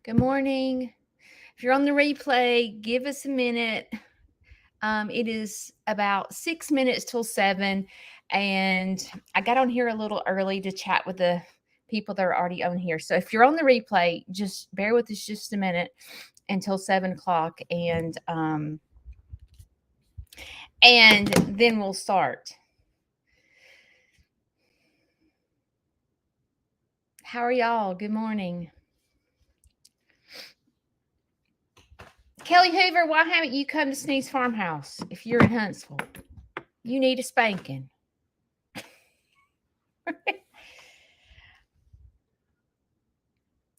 Good morning. If you're on the replay, give us a minute. It is about 6 minutes till 7, and I got on here a little early to chat with the people that are already on here. So if you're on the replay, just bear with us just a minute until 7 o'clock, and then we'll start. How are y'all? Good morning. Kelly Hoover, why haven't you come to Sneeze Farmhouse if you're in Huntsville? You need a spanking.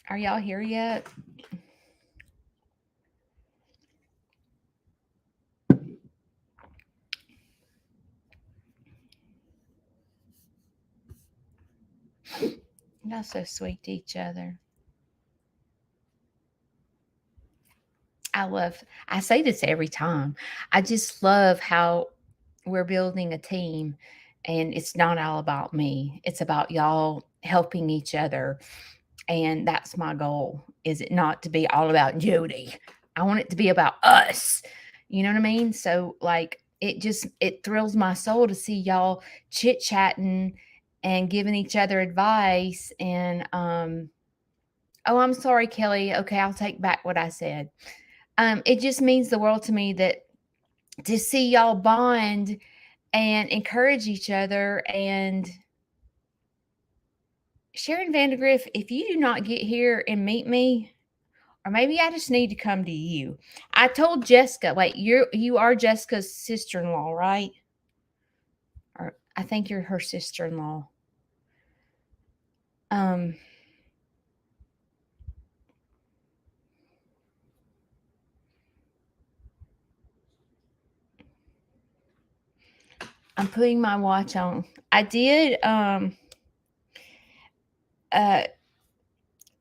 Are y'all here yet? Y'all so sweet to each other. I say this every time. I just love how we're building a team, and it's not all about me. It's about y'all helping each other. And that's my goal. Is it not to be all about Judy? I want it to be about us. You know what I mean? So like it thrills my soul to see y'all chit-chatting and giving each other advice and oh, I'm sorry, Kelly. Okay, I'll take back what I said. It just means the world to me that to see y'all bond and encourage each other. And Sharon Vandergriff, if you do not get here and meet me, or maybe I just need to come to you. I told Jessica, wait, you are Jessica's sister-in-law, right? Or I think you're her sister-in-law. I'm putting my watch on. I did yeah,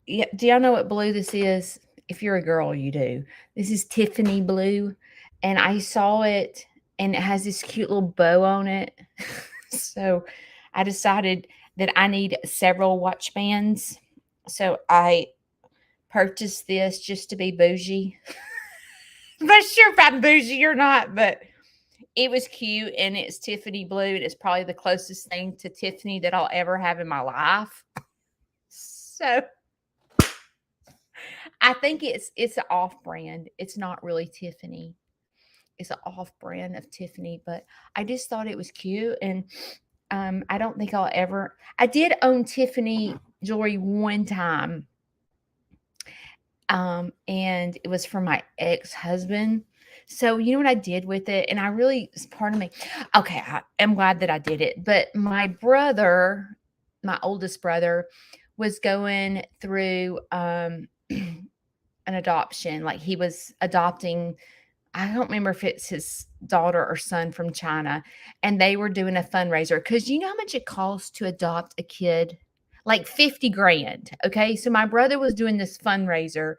do y'all know what blue this is? If you're a girl, you do. This is Tiffany blue, and I saw it, and it has this cute little bow on it. So I decided that I need several watch bands. So I purchased this just to be bougie. I'm not sure if I'm bougie or not, but it was cute, and it's Tiffany blue. It's probably the closest thing to Tiffany that I'll ever have in my life. So I think it's an off brand. It's not really Tiffany. It's an off brand of Tiffany, but I just thought it was cute. And I don't think I'll ever. I did own Tiffany jewelry one time, and it was for my ex husband. So you know what I did with it, and I really, it's part of me. Okay, I am glad that I did it. But my brother, my oldest brother, was going through an adoption. Like he was adopting, I don't remember if it's his daughter or son from China, and they were doing a fundraiser because you know how much it costs to adopt a kid? Like 50 grand. Okay. So my brother was doing this fundraiser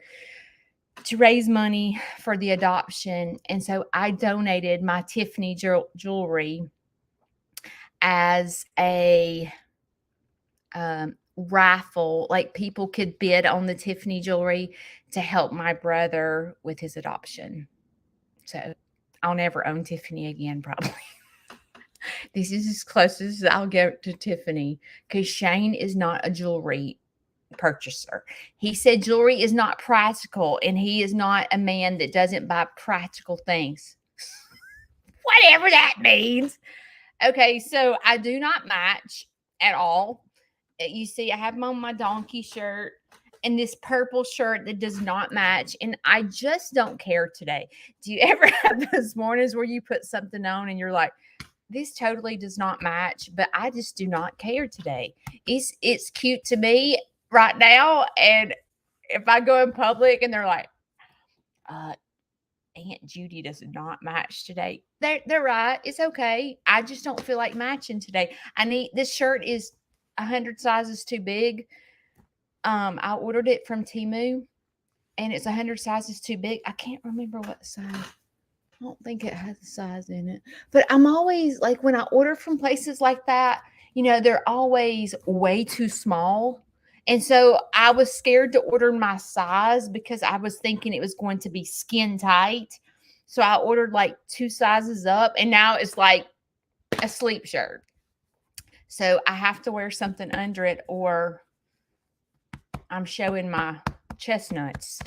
to raise money for the adoption. And so I donated my Tiffany jewelry as a raffle, like people could bid on the Tiffany jewelry to help my brother with his adoption. So I'll never own Tiffany again, probably. This is as close as I'll get to Tiffany because Shane is not a jewelry purchaser. He said jewelry is not practical, and he is not a man that doesn't buy practical things. Whatever that means. Okay, so I do not match at all. You see, I have on my donkey shirt and this purple shirt that does not match, and I just don't care today. Do you ever have those mornings where you put something on and you're like, this totally does not match, but I just do not care today. It's cute to me right now, and if I go in public and they're like, Aunt Judy does not match today. They're right. It's okay. I just don't feel like matching today. I need this shirt is 100 sizes too big. I ordered it from Temu, and it's 100 sizes too big. I can't remember what size. I don't think it has a size in it. But I'm always like when I order from places like that, you know, they're always way too small. And so I was scared to order my size because I was thinking it was going to be skin tight. So I ordered like 2 sizes up, and now it's like a sleep shirt. So I have to wear something under it or I'm showing my chestnuts.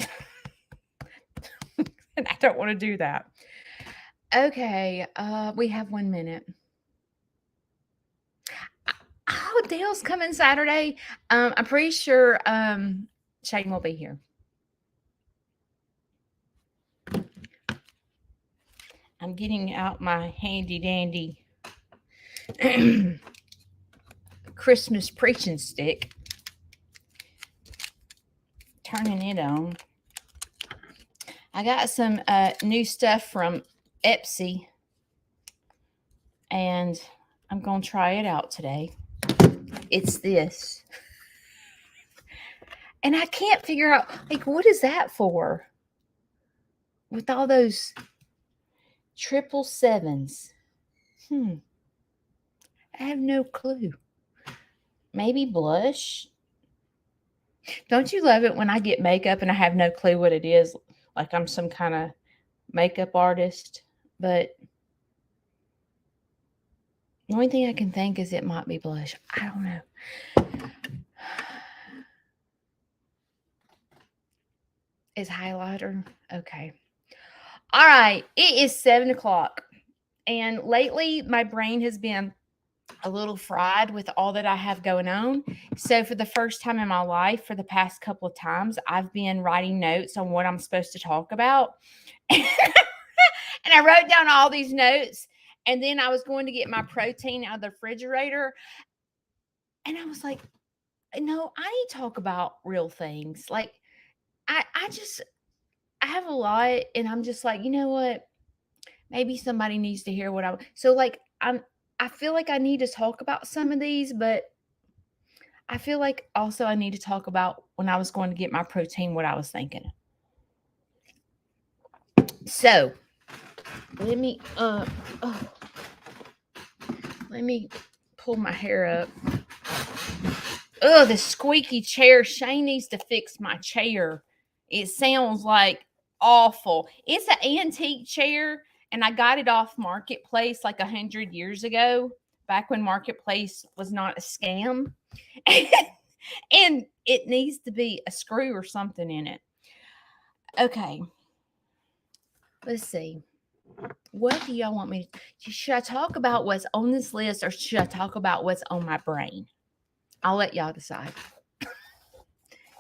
And I don't want to do that. Okay, we have 1 minute. Oh, Dale's coming Saturday. I'm pretty sure Shane will be here. I'm getting out my handy dandy Christmas preaching stick, turning it on. I got some new stuff from Etsy, and I'm going to try it out today. It's this. And I can't figure out, like, what is that for? With all those 777s. I have no clue. Maybe blush? Don't you love it when I get makeup and I have no clue what it is? Like I'm some kind of makeup artist. But the only thing I can think is it might be blush. I don't know. Is highlighter? Okay. All right. It is 7 o'clock. And lately, my brain has been a little fried with all that I have going on. So for the first time in my life, for the past couple of times, I've been writing notes on what I'm supposed to talk about. And I wrote down all these notes. And then I was going to get my protein out of the refrigerator. And I was like, no, I need to talk about real things. Like, I have a lot. And I'm just like, you know what? Maybe somebody needs to hear what I feel like I need to talk about some of these, but I feel like also I need to talk about when I was going to get my protein, what I was thinking. So let me pull my hair up. Oh, the squeaky chair. Shane needs to fix my chair. It sounds like awful. It's an antique chair, and I got it off Marketplace like 100 years ago, back when Marketplace was not a scam. And it needs to be a screw or something in it. Okay. Let's see. What do y'all want me to? Should I talk about what's on this list or should I talk about what's on my brain? I'll let y'all decide.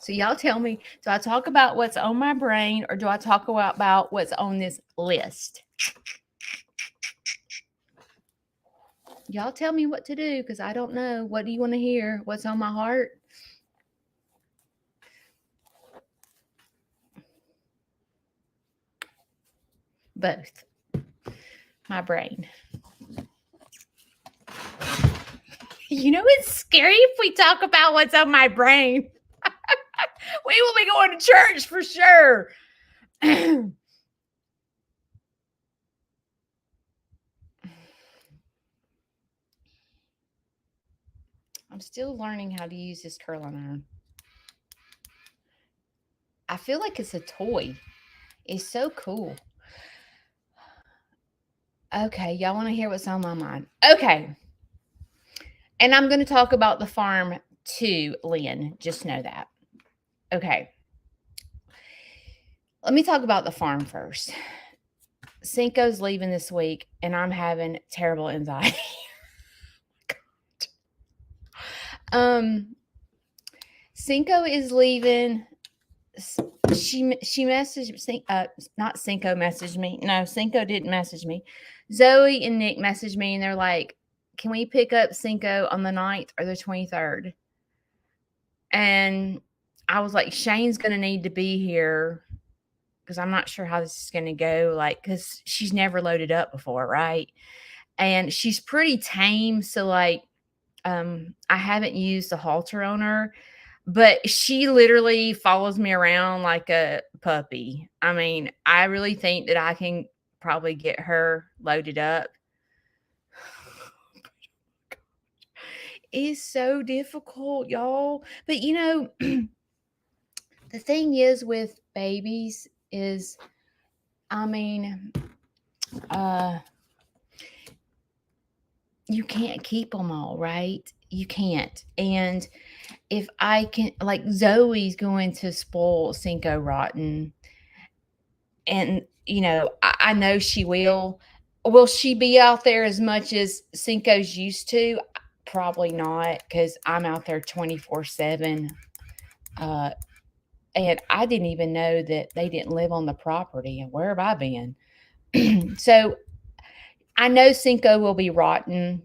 So y'all tell me, do I talk about what's on my brain or do I talk about what's on this list? Y'all tell me what to do because I don't know. What do you want to hear? What's on my heart? Both. My brain. You know, it's scary if we talk about what's on my brain. We will be going to church for sure. I'm still learning how to use this curling iron. I feel like it's a toy. It's so cool. Okay, y'all want to hear what's on my mind? Okay. And I'm going to talk about the farm too, Lynn. Just know that. Okay. Let me talk about the farm first. Cinco's leaving this week, and I'm having terrible anxiety. Cinco is leaving. She messaged not Cinco messaged me. No, Cinco didn't message me. Zoe and Nick messaged me, and they're like, "Can we pick up Cinco on the 9th or the 23rd?" And I was like, Shane's gonna need to be here because I'm not sure how this is gonna go. Like, because she's never loaded up before, right? And she's pretty tame, so like, I haven't used a halter on her. But she literally follows me around like a puppy. I mean, I really think that I can probably get her loaded up. is so difficult, y'all. But the thing is with babies is, I mean, uh, you can't keep them all, right? You can't. And if I can, like, Zoe's going to spoil Cinco rotten, and I know she will. Will she be out there as much as Cinco's used to? Probably not, because I'm out there 24/7. Uh, and I didn't even know that they didn't live on the property. And where have I been? So I know Cinco will be rotten,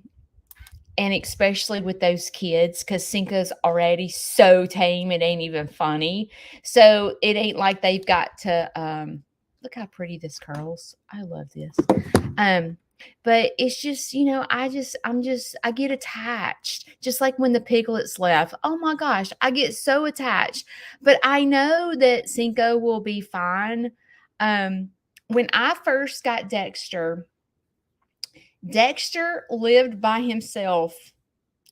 and especially with those kids, because Cinco's already so tame, it ain't even funny. So it ain't like they've got to look how pretty this curls. I love this. Um, but it's just, I get attached. Just like when the piglets left. Oh my gosh, I get so attached. But I know that Cinco will be fine. When I first got Dexter lived by himself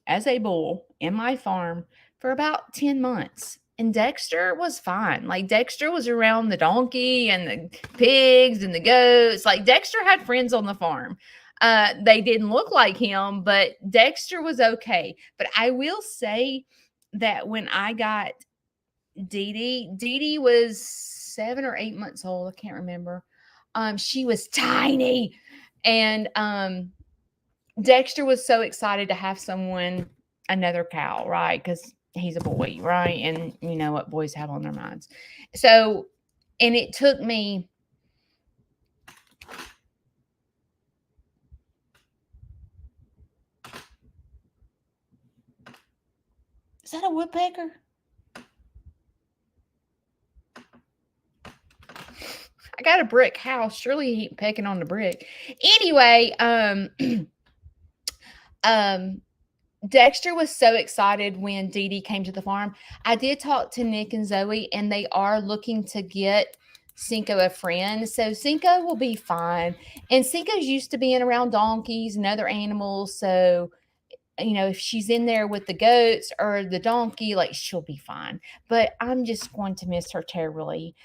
as a bull in my farm for about 10 months. And Dexter was fine. Like, Dexter was around the donkey and the pigs and the goats. Like, Dexter had friends on the farm. They didn't look like him, but Dexter was okay. But I will say that when I got Dee Dee was 7 or 8 months old. I can't remember. She was tiny. And Dexter was so excited to have another cow, right? Because he's a boy, right? And you know what boys have on their minds. So, and it took me, is that a woodpecker? I got a brick house. Surely he ain't pecking on the brick. Anyway, Dexter was so excited when Dee Dee came to the farm. I did talk to Nick and Zoe, and they are looking to get Cinco a friend. So Cinco will be fine. And Cinco's used to being around donkeys and other animals. So, if she's in there with the goats or the donkey, like, she'll be fine. But I'm just going to miss her terribly.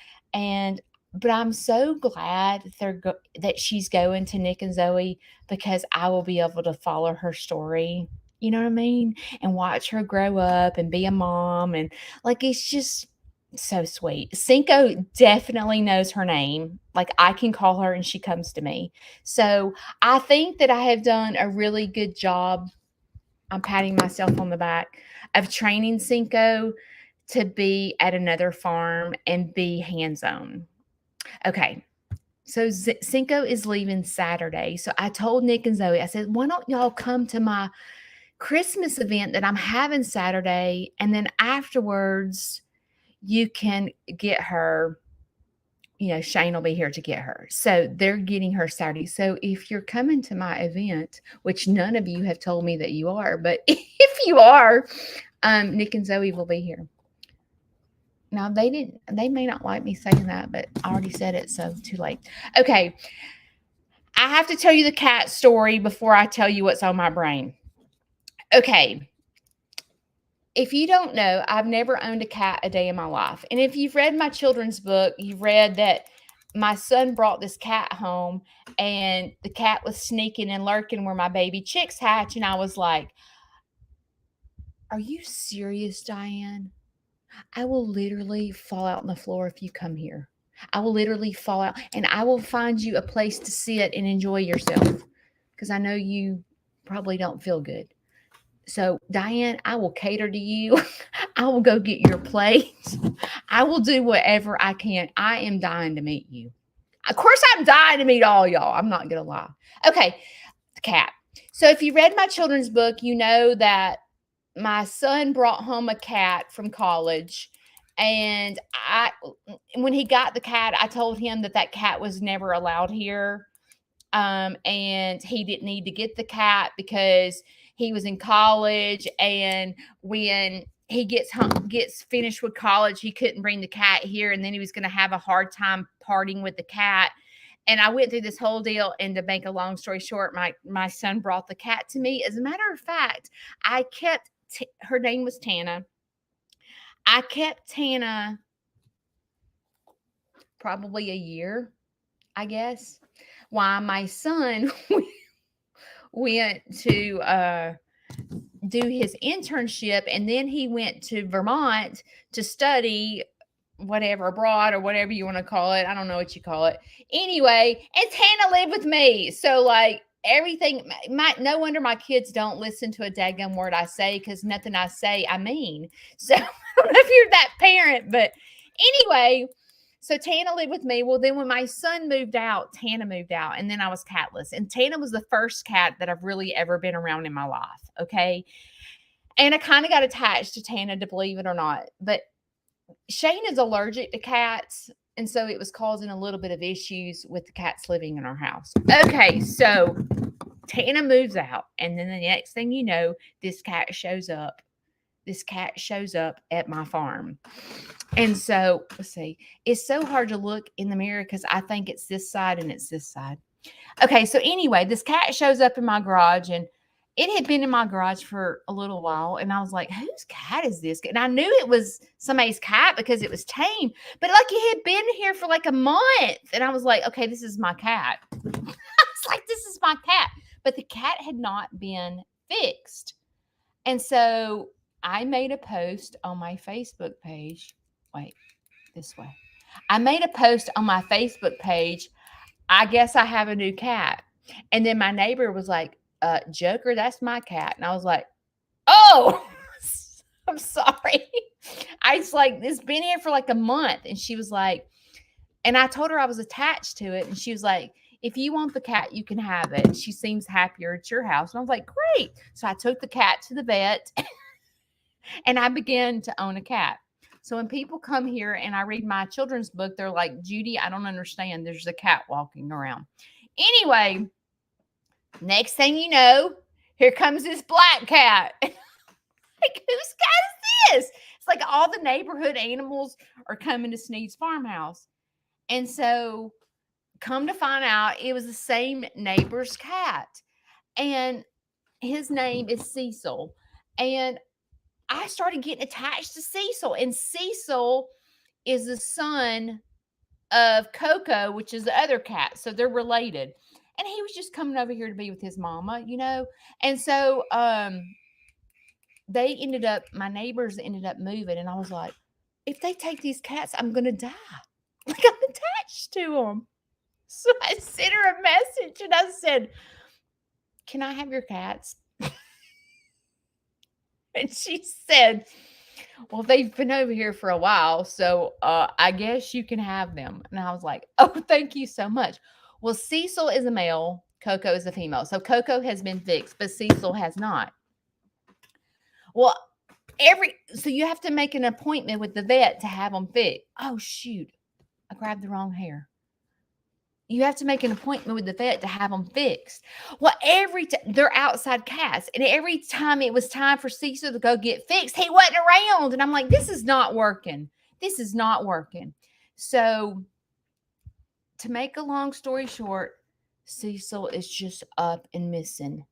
But I'm so glad that she's going to Nick and Zoe, because I will be able to follow her story. You know what I mean? And watch her grow up and be a mom. And like, it's just so sweet. Cinco definitely knows her name. Like, I can call her and she comes to me. So I think that I have done a really good job. I'm patting myself on the back of training Cinco to be at another farm and be hands-on. Okay. So Cinco is leaving Saturday. So I told Nick and Zoe, I said, why don't y'all come to my Christmas event that I'm having Saturday? And then afterwards, you can get her, Shane will be here to get her. So they're getting her Saturday. So if you're coming to my event, which none of you have told me that you are, but if you are, Nick and Zoe will be here. Now, they may not like me saying that, but I already said it, so too late. Okay. I have to tell you the cat story before I tell you what's on my brain. Okay. If you don't know, I've never owned a cat a day in my life. And if you've read my children's book, you've read that my son brought this cat home, and the cat was sneaking and lurking where my baby chicks hatch. And I was like, are you serious, Diane? I will literally fall out on the floor if you come here. I will literally fall out, and I will find you a place to sit and enjoy yourself, because I know you probably don't feel good. So, Diane, I will cater to you. I will go get your plate. I will do whatever I can. I am dying to meet you. Of course, I'm dying to meet all y'all. I'm not going to lie. Okay, the cat. So if you read my children's book, you know that my son brought home a cat from college, and when he got the cat, I told him that cat was never allowed here, and he didn't need to get the cat because he was in college, and when he gets finished with college, he couldn't bring the cat here, and then he was going to have a hard time parting with the cat. And I went through this whole deal, and to make a long story short, my son brought the cat to me. As a matter of fact, I kept her name was Tana. I kept Tana probably a year, I guess, while my son went to do his internship, and then he went to Vermont to study whatever abroad or whatever you want to call it. I don't know what you call it. Anyway, and Tana lived with me. So like everything, no wonder my kids don't listen to a daggum word I say, because nothing I say I mean. So I don't know if you're that parent, but anyway, so Tana lived with me. Well, then when my son moved out, Tana moved out, and then I was catless. And Tana was the first cat that I've really ever been around in my life. Okay. And I kind of got attached to Tana, to believe it or not. But Shane is allergic to cats, and so it was causing a little bit of issues with the cats living in our house. Okay, so Tana moves out, and then the next thing you know, this cat shows up. This cat shows up at my farm. And so, let's see. It's so hard to look in the mirror because I think it's this side and it's this side. Okay, so anyway, this cat shows up in my garage, and it had been in my garage for a little while, and I was like, whose cat is this? And I knew it was somebody's cat because it was tame, but like it had been here for like a month. And I was like, okay, this is my cat. I was like, this is my cat. But the cat had not been fixed. And so I made a post on my Facebook page. Wait, this way. I made a post on my Facebook page. I guess I have a new cat. And then my neighbor was like, Joker, that's my cat. And I was like, oh, I'm sorry. I was like, it's been here for like a month. And she was like, and I told her I was attached to it. And she was like, if you want the cat, you can have it. She seems happier at your house. And I was like, great. So I took the cat to the vet and I began to own a cat. So when people come here and I read my children's book, they're like, Judy, I don't understand. There's a cat walking around. Anyway, next thing you know, here comes this black cat. Like, whose cat is this? It's like all the neighborhood animals are coming to Sneed's farmhouse. And so come to find out, it was the same neighbor's cat. And his name is Cecil. And I started getting attached to Cecil. And Cecil is the son of Coco, which is the other cat. So they're related. And he was just coming over here to be with his mama, you know? And so my neighbors ended up moving. And I was like, if they take these cats, I'm going to die. Like, I'm attached to them. So I sent her a message and I said, can I have your cats? And she said, well, they've been over here for a while, so I guess you can have them. And I was like, oh, thank you so much. Well, Cecil is a male, Coco is a female. So Coco has been fixed, but Cecil has not. Well, so you have to make an appointment with the vet to have them fixed. Oh, shoot. I grabbed the wrong hair. You have to make an appointment with the vet to have them fixed. Well, they're outside cats. And every time it was time for Cecil to go get fixed, he wasn't around. And I'm like, this is not working. This is not working. So to make a long story short, Cecil is just up and missing.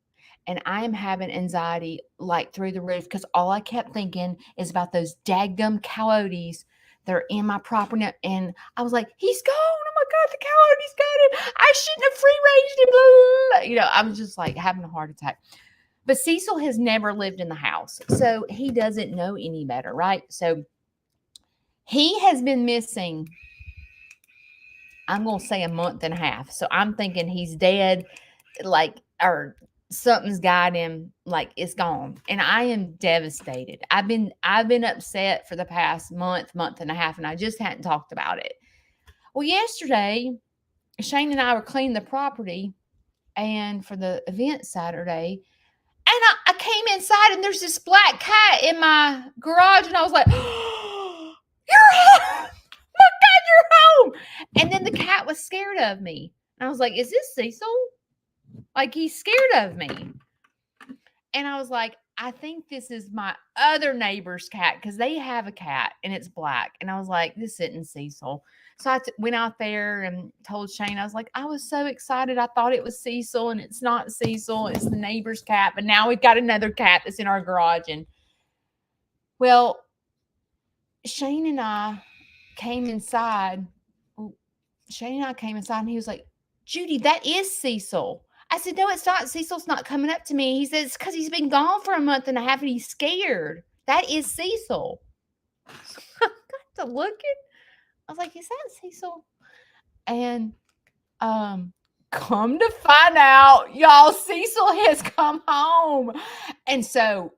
And I am having anxiety like through the roof because all I kept thinking is about those daggum coyotes that are in my property. And I was like, he's gone. Oh my God, the coyote's got him. I shouldn't have free ranged him. Blah, blah, blah. You know, I'm just like having a heart attack. But Cecil has never lived in the house. So he doesn't know any better, right? So he has been missing, I'm going to say a month and a half. So I'm thinking he's dead, like, or something's got him, like it's gone. And I am devastated. I've been upset for the past month and a half, and I just hadn't talked about it. Well, yesterday, Shane and I were cleaning the property and for the event Saturday, and I came inside and there's this black cat in my garage, and I was like, oh, you're home. My God, you're home. And then the cat was scared of me. And I was like, is this Cecil? Like, he's scared of me. And I was like, I think this is my other neighbor's cat because they have a cat and it's black. And I was like, this isn't Cecil. So I went out there and told Shane, I was like, I was so excited. I thought it was Cecil and it's not Cecil. It's the neighbor's cat. But now we've got another cat that's in our garage. And well, Shane and I came inside. Shane and I came inside and he was like, Judy, that is Cecil. I said, no, it's not. Cecil's not coming up to me. He says, because he's been gone for a month and a half and he's scared. That is Cecil. So I got to looking. I was like, is that Cecil? And come to find out, y'all, Cecil has come home. And so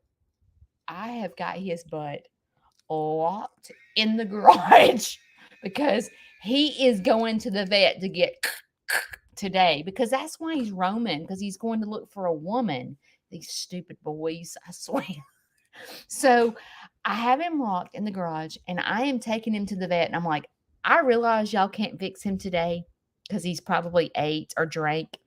I have got his butt locked in the garage because he is going to the vet to get today because that's why he's roaming, because he's going to look for a woman. These stupid boys, I swear. So I have him locked in the garage and I am taking him to the vet. And I'm like, I realize y'all can't fix him today because he's probably ate or drank.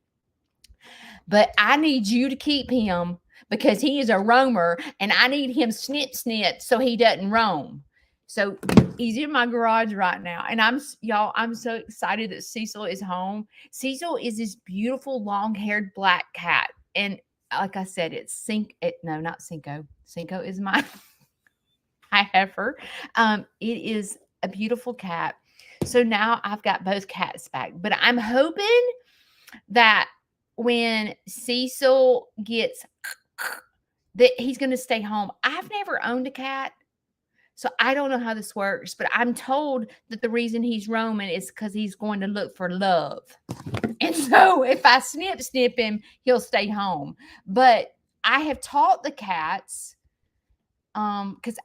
But I need you to keep him because he is a roamer and I need him snip so he doesn't roam. So he's in my garage right now. And I'm so excited that Cecil is home. Cecil is this beautiful long-haired black cat. And like I said, it's not Cinco. Cinco is my heifer. It is a beautiful cat. So now I've got both cats back. But I'm hoping that when Cecil gets that he's going to stay home. I've never owned a cat, so I don't know how this works, but I'm told that the reason he's roaming is because he's going to look for love. And so if I snip him, he'll stay home. But I have taught the cats, because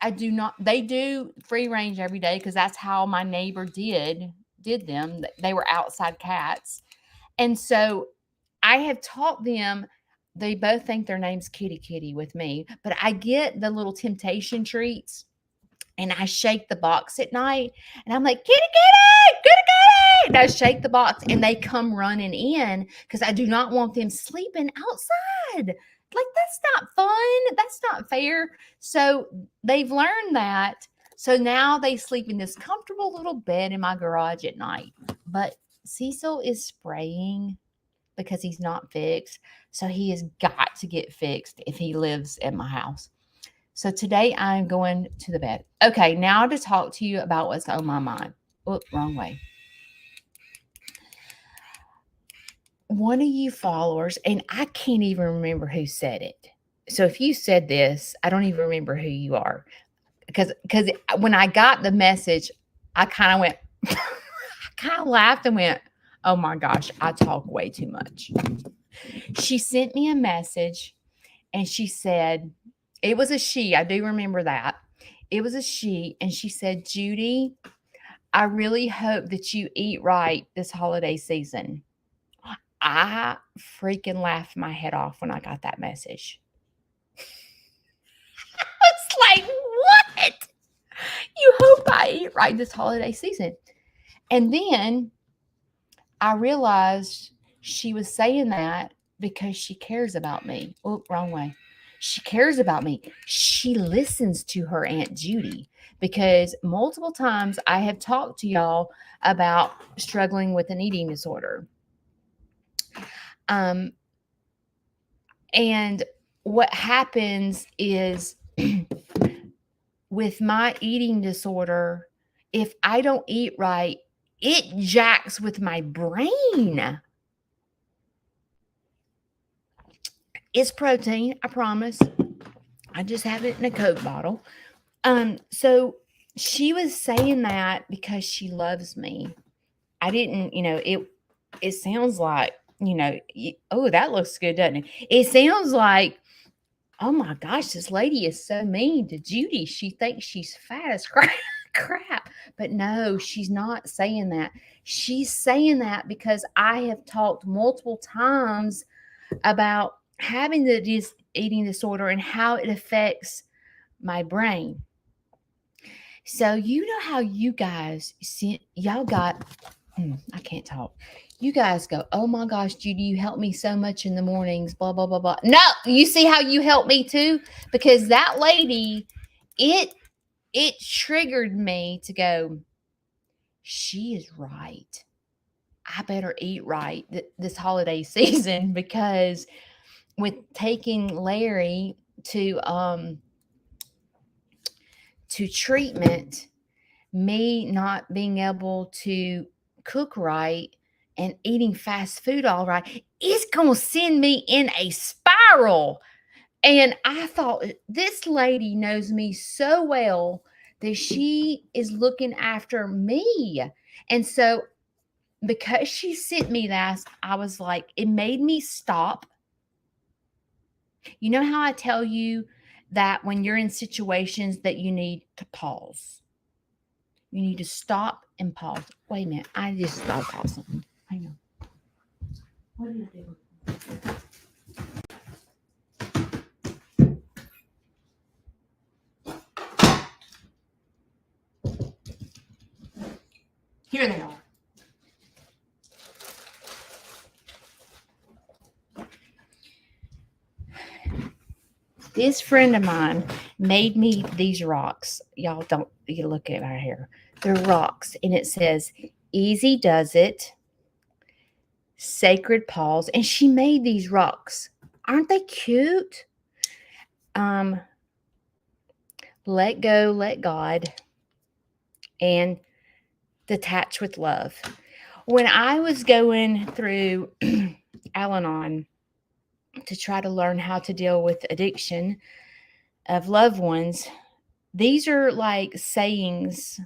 they do free range every day because that's how my neighbor did them. They were outside cats. And so I have taught them, they both think their name's Kitty with me, but I get the little temptation treats and I shake the box at night and I'm like, kitty, and I shake the box and they come running in because I do not want them sleeping outside. Like, that's not fun. That's not fair. So they've learned that. So now they sleep in this comfortable little bed in my garage at night. But Cecil is spraying because he's not fixed. So he has got to get fixed if he lives at my house. So today I'm going to the bed. Okay, now to talk to you about what's on my mind. Oh, wrong way. One of you followers, and I can't even remember who said it. So if you said this, I don't even remember who you are. Because when I got the message, I kind of went, I kind of laughed and went, oh my gosh, I talk way too much. She sent me a message and she said, it was a she. I do remember that. It was a she. And she said, Judy, I really hope that you eat right this holiday season. I freaking laughed my head off when I got that message. It's like, what? You hope I eat right this holiday season. And then I realized she was saying that because she cares about me. Oh, wrong way. She cares about me. She listens to her Aunt Judy because multiple times I have talked to y'all about struggling with an eating disorder. And what happens is with my eating disorder, if I don't eat right, it jacks with my brain. It's protein, I promise. I just have it in a Coke bottle. So she was saying that because she loves me. I didn't, it sounds like, oh, that looks good, doesn't it? It sounds like, oh my gosh, this lady is so mean to Judy. She thinks she's fat as crap. But no, she's not saying that. She's saying that because I have talked multiple times about having this eating disorder and how it affects my brain. So you know how you guys y'all got I can't talk. You guys go, oh my gosh, Judy, you help me so much in the mornings, blah, blah, blah, blah. No, you see how you help me too? Because that lady, it triggered me to go, she is right. I better eat right this holiday season, because with taking Larry to treatment, me not being able to cook right and eating fast food all right, it's going to send me in a spiral. And I thought, this lady knows me so well that she is looking after me. And so, because she sent me that, I was like, it made me stop. You know how I tell you that when you're in situations that you need to pause? You need to stop and pause. Wait a minute. I just thought about something. Hang on. What did I do? Here they are. This friend of mine made me these rocks. Y'all don't, you look at right here. They're rocks, and it says, easy does it, sacred pause. And she made these rocks. Aren't they cute? Let go, let God, and detach with love. When I was going through Al-Anon to try to learn how to deal with addiction of loved ones, these are like sayings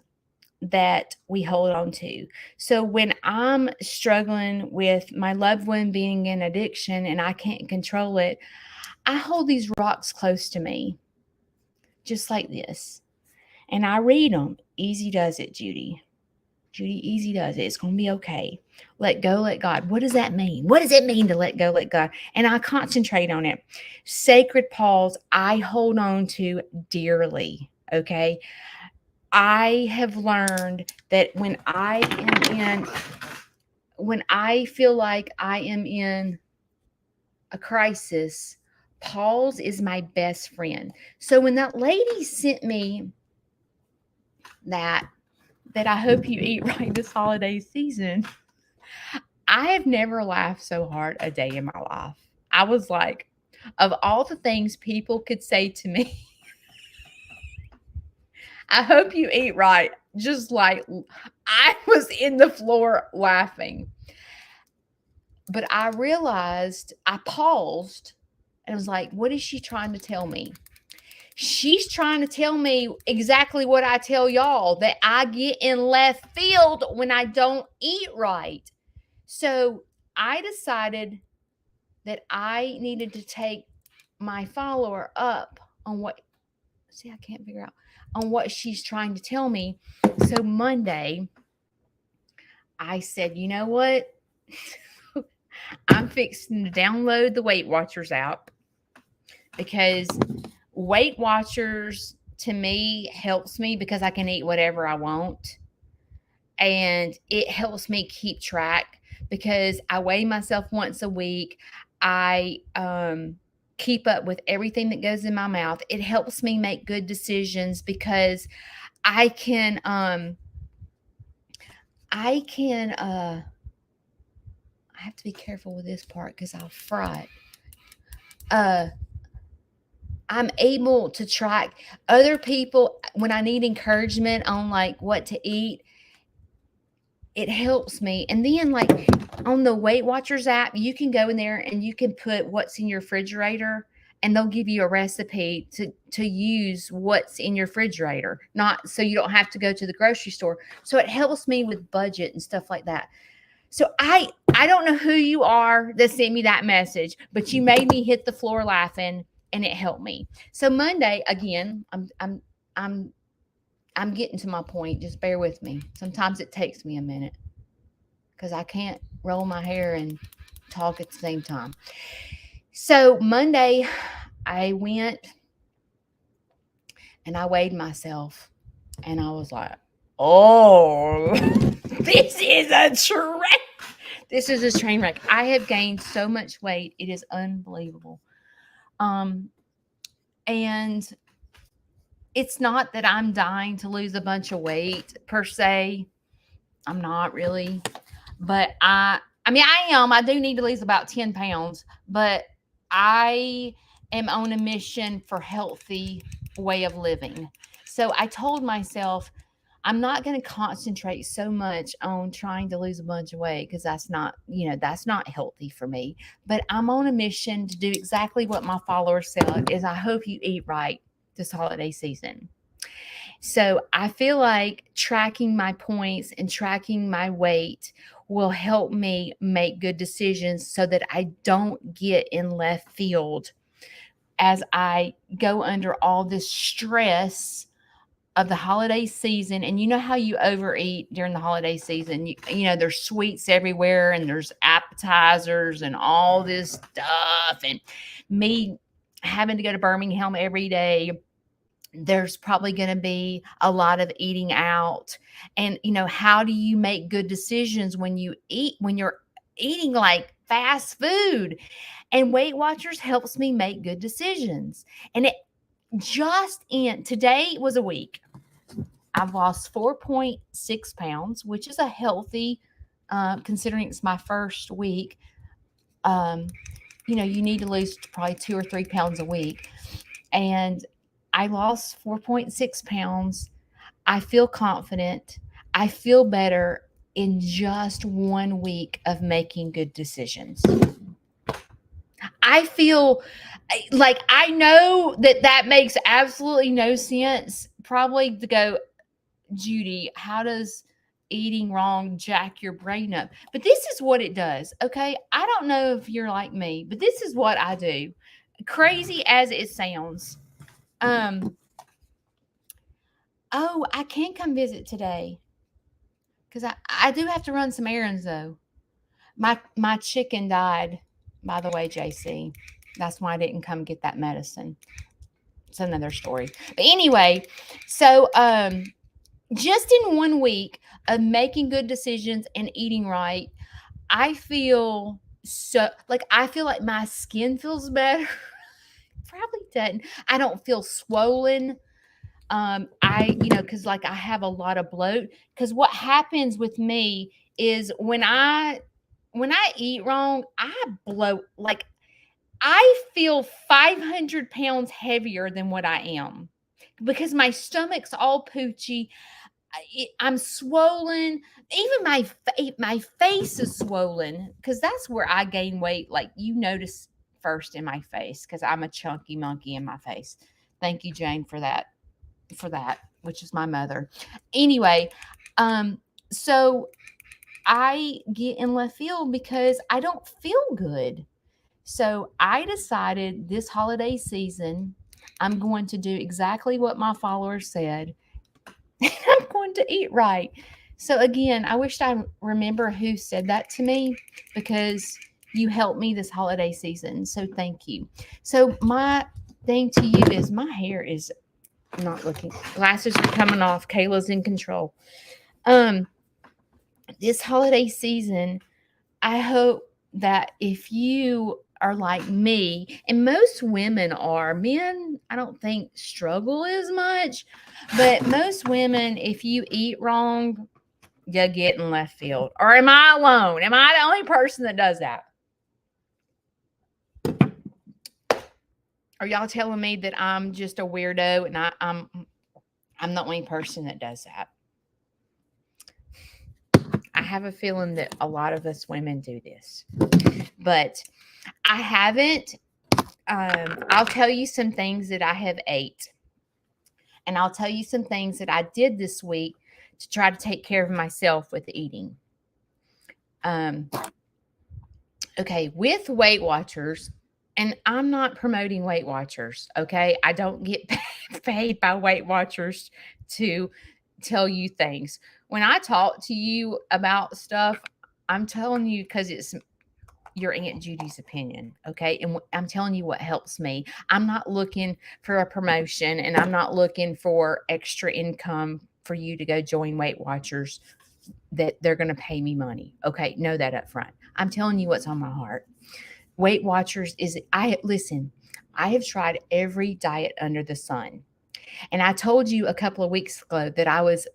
that we hold on to. So when I'm struggling with my loved one being in addiction and I can't control it, I hold these rocks close to me, just like this. And I read them. Easy does it, Judy. Judy, easy does it. It's going to be okay. Let go, let God. What does that mean? What does it mean to let go, let God? And I concentrate on it. Sacred pause, I hold on to dearly, okay? I have learned that when I feel like I am in a crisis, pause is my best friend. So when that lady sent me that I hope you eat right this holiday season, I have never laughed so hard a day in my life. I was like, of all the things people could say to me, I hope you eat right. Just like, I was in the floor laughing. But I realized, I paused and was like, what is she trying to tell me? She's trying to tell me exactly what I tell y'all, that I get in left field when I don't eat right. So I decided that I needed to take my follower up on what, see, I can't figure out, on what she's trying to tell me. So Monday, I said, you know what? I'm fixing to download the Weight Watchers app, because Weight Watchers to me helps me because I can eat whatever I want. And it helps me keep track because I weigh myself once a week. I keep up with everything that goes in my mouth. It helps me make good decisions because I have to be careful with this part because I'll fry it. I'm able to track other people when I need encouragement on like what to eat. It helps me. And then like on the Weight Watchers app, you can go in there and you can put what's in your refrigerator, and they'll give you a recipe to use what's in your refrigerator, not so you don't have to go to the grocery store. So it helps me with budget and stuff like that. So I don't know who you are that sent me that message, but you made me hit the floor laughing, and it helped me. So Monday, again, I'm getting to my point. Just bear with me. Sometimes it takes me a minute because I can't roll my hair and talk at the same time. So Monday, I went and I weighed myself, and I was like, oh, This is a train. This is a train wreck. I have gained so much weight. It is unbelievable. And it's not that I'm dying to lose a bunch of weight per se. I'm not really. But I mean, I am. I do need to lose about 10 pounds, but I am on a mission for healthy way of living. So I told myself, I'm not going to concentrate so much on trying to lose a bunch of weight because that's not, that's not healthy for me. But I'm on a mission to do exactly what my followers said is I hope you eat right this holiday season. So I feel like tracking my points and tracking my weight will help me make good decisions so that I don't get in left field as I go under all this stress of the holiday season. And you know how you overeat during the holiday season. You know, there's sweets everywhere and there's appetizers and all this stuff. And me having to go to Birmingham every day, there's probably going to be a lot of eating out. And, how do you make good decisions when you're eating like fast food? And Weight Watchers helps me make good decisions. And it today was a week. I've lost 4.6 pounds, which is a healthy, considering it's my first week. You need to lose probably 2 or 3 pounds a week. And I lost 4.6 pounds. I feel confident. I feel better in just 1 week of making good decisions. I feel like I know that makes absolutely no sense. Probably to go, Judy, how does eating wrong jack your brain up? But this is what it does, okay? I don't know if you're like me, but this is what I do. Crazy as it sounds. I can come visit today because I do have to run some errands though. My chicken died, by the way, JC. That's why I didn't come get that medicine. It's another story. But anyway, so just in 1 week of making good decisions and eating right, I feel like my skin feels better. Probably doesn't. I don't feel swollen. Because I have a lot of bloat. Because what happens with me is when I eat wrong, I bloat. Like I feel 500 pounds heavier than what I am because my stomach's all poochy. I'm swollen. Even my face is swollen because that's where I gain weight. Like you notice first in my face because I'm a chunky monkey in my face. Thank you, Jane, for that, which is my mother. Anyway, so I get in left field because I don't feel good. So I decided this holiday season, I'm going to do exactly what my followers said. I'm going to eat right. So again, I wish I remember who said that to me because you helped me this holiday season. So thank you. So my thing to you is my hair is not looking. Glasses are coming off. Kayla's in control. This holiday season, I hope that if you are like me, and most women are, men, I don't think struggle as much, but most women, if you eat wrong, you get in left field. Or am I alone? Am I the only person that does that? Are y'all telling me that I'm just a weirdo and I'm the only person that does that? I have a feeling that a lot of us women do this, but I haven't. I'll tell you some things that I have ate, and I'll tell you some things that I did this week to try to take care of myself with eating. Okay, with Weight Watchers, and I'm not promoting Weight Watchers, okay? I don't get paid by Weight Watchers to tell you things. When I talk to you about stuff, I'm telling you because it's your Aunt Judy's opinion, okay? And I'm telling you what helps me. I'm not looking for a promotion, and I'm not looking for extra income for you to go join Weight Watchers. that they're going to pay me money. Okay, know that up front. I'm telling you what's on my heart. Weight Watchers listen, I have tried every diet under the sun. And I told you a couple of weeks ago that I was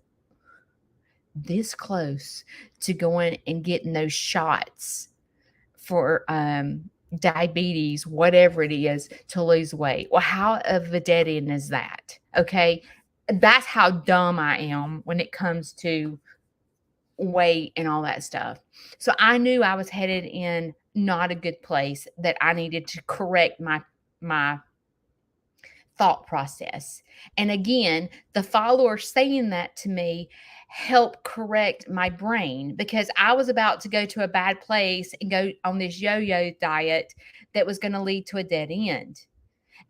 this close to going and getting those shots for diabetes, whatever it is, to lose weight. Well, how of a dead end is that? Okay. That's how dumb I am when it comes to weight and all that stuff. So I knew I was headed in not a good place, that I needed to correct my thought process. And again, the follower saying that to me helped correct my brain, because I was about to go to a bad place and go on this yo-yo diet that was going to lead to a dead end.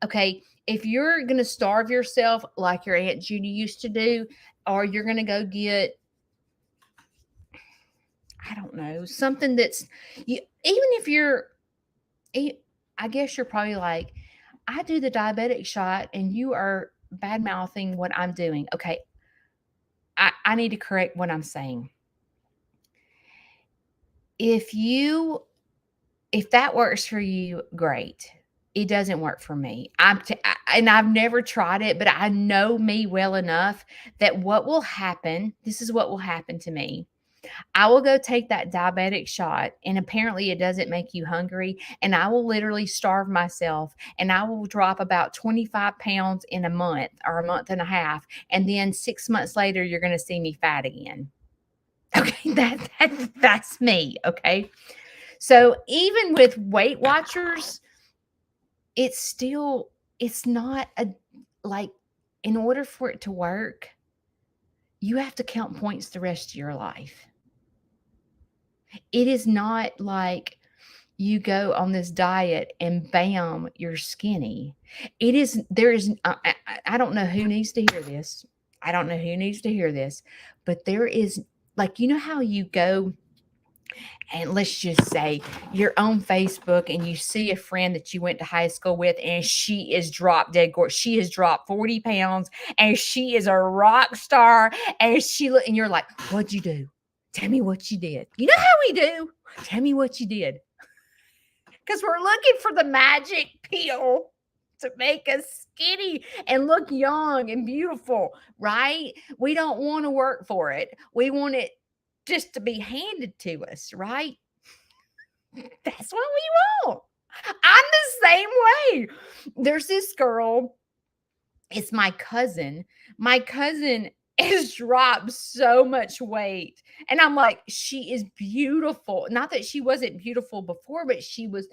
Okay, if you're going to starve yourself like your Aunt Judy used to do, or you're going to go get, I don't know, something that's, you, even if you're, I guess you're probably like, I do the diabetic shot and you are bad mouthing what I'm doing. Okay, I need to correct what I'm saying. If that works for you, great. It doesn't work for me. And I've never tried it, but I know me well enough that what will happen, this is what will happen to me. I will go take that diabetic shot, and apparently it doesn't make you hungry, and I will literally starve myself, and I will drop about 25 pounds in a month or a month and a half, and then 6 months later you're going to see me fat again. Okay, that's me, okay? So even with Weight Watchers, it's not like, in order for it to work, you have to count points the rest of your life. It is not like you go on this diet and bam, you're skinny. I don't know who needs to hear this. I don't know who needs to hear this, but there is, like, you know how you go and let's just say you're on Facebook and you see a friend that you went to high school with, and she is drop dead gorgeous. She has dropped 40 pounds and she is a rock star, and and you're like, what'd you do? Tell me what you did. You know how we do? Tell me what you did. Because we're looking for the magic pill to make us skinny and look young and beautiful, right? We don't want to work for it. We want it just to be handed to us, right? That's what we want. I'm the same way. There's this girl, it's my cousin. My cousin has dropped so much weight. And I'm like, she is beautiful. Not that she wasn't beautiful before, but she looks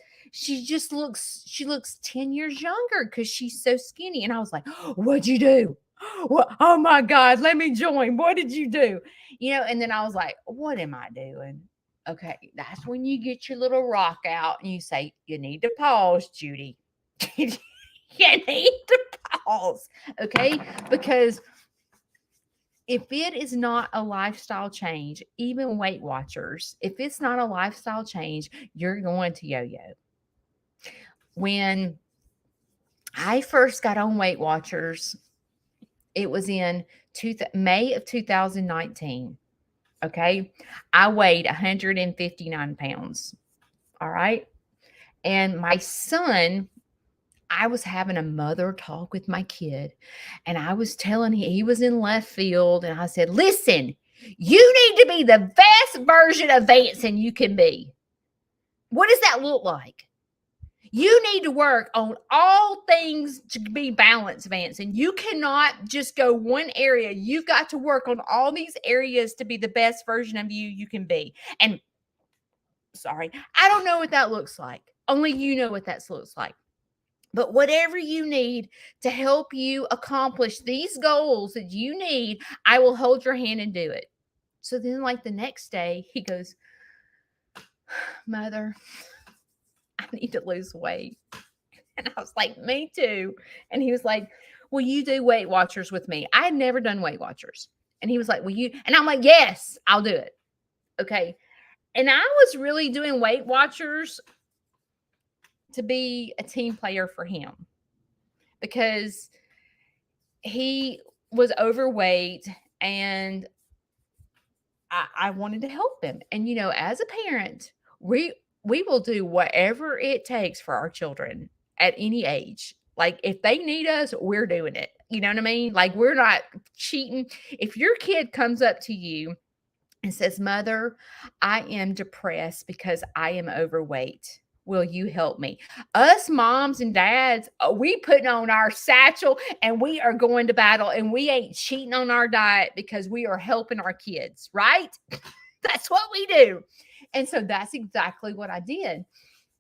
10 years younger because she's so skinny. And I was like, what'd you do? What? Oh my God, let me join. What did you do? And then I was like, what am I doing? Okay, that's when you get your little rock out and you say, you need to pause, Judy. You need to pause. Okay, because if it is not a lifestyle change, even Weight Watchers, if it's not a lifestyle change, you're going to yo-yo. When I first got on Weight Watchers, it was in May of 2019. Okay, I weighed 159 pounds. All right, and my son, I was having a mother talk with my kid, and I was telling him, he was in left field, and I said, listen, you need to be the best version of Vanson you can be. What does that look like? You need to work on all things to be balanced, Vanson. You cannot just go one area. You've got to work on all these areas to be the best version of you can be. And sorry, I don't know what that looks like. Only you know what that looks like. But whatever you need to help you accomplish these goals that you need, I will hold your hand and do it. So then, like the next day, he goes, Mother, I need to lose weight. And I was like, me too. And he was like, will you do Weight Watchers with me? I had never done Weight Watchers. And he was like, will you? And I'm like, yes, I'll do it. Okay. And I was really doing Weight Watchers to be a team player for him, because he was overweight and I wanted to help him. And, as a parent, we will do whatever it takes for our children at any age. Like, if they need us, we're doing it. You know what I mean? Like, we're not cheating. If your kid comes up to you and says, "Mother, I am depressed because I am overweight. Will you help me?" Us moms and dads, we putting on our satchel and we are going to battle, and we ain't cheating on our diet because we are helping our kids, right? That's what we do. And so that's exactly what I did.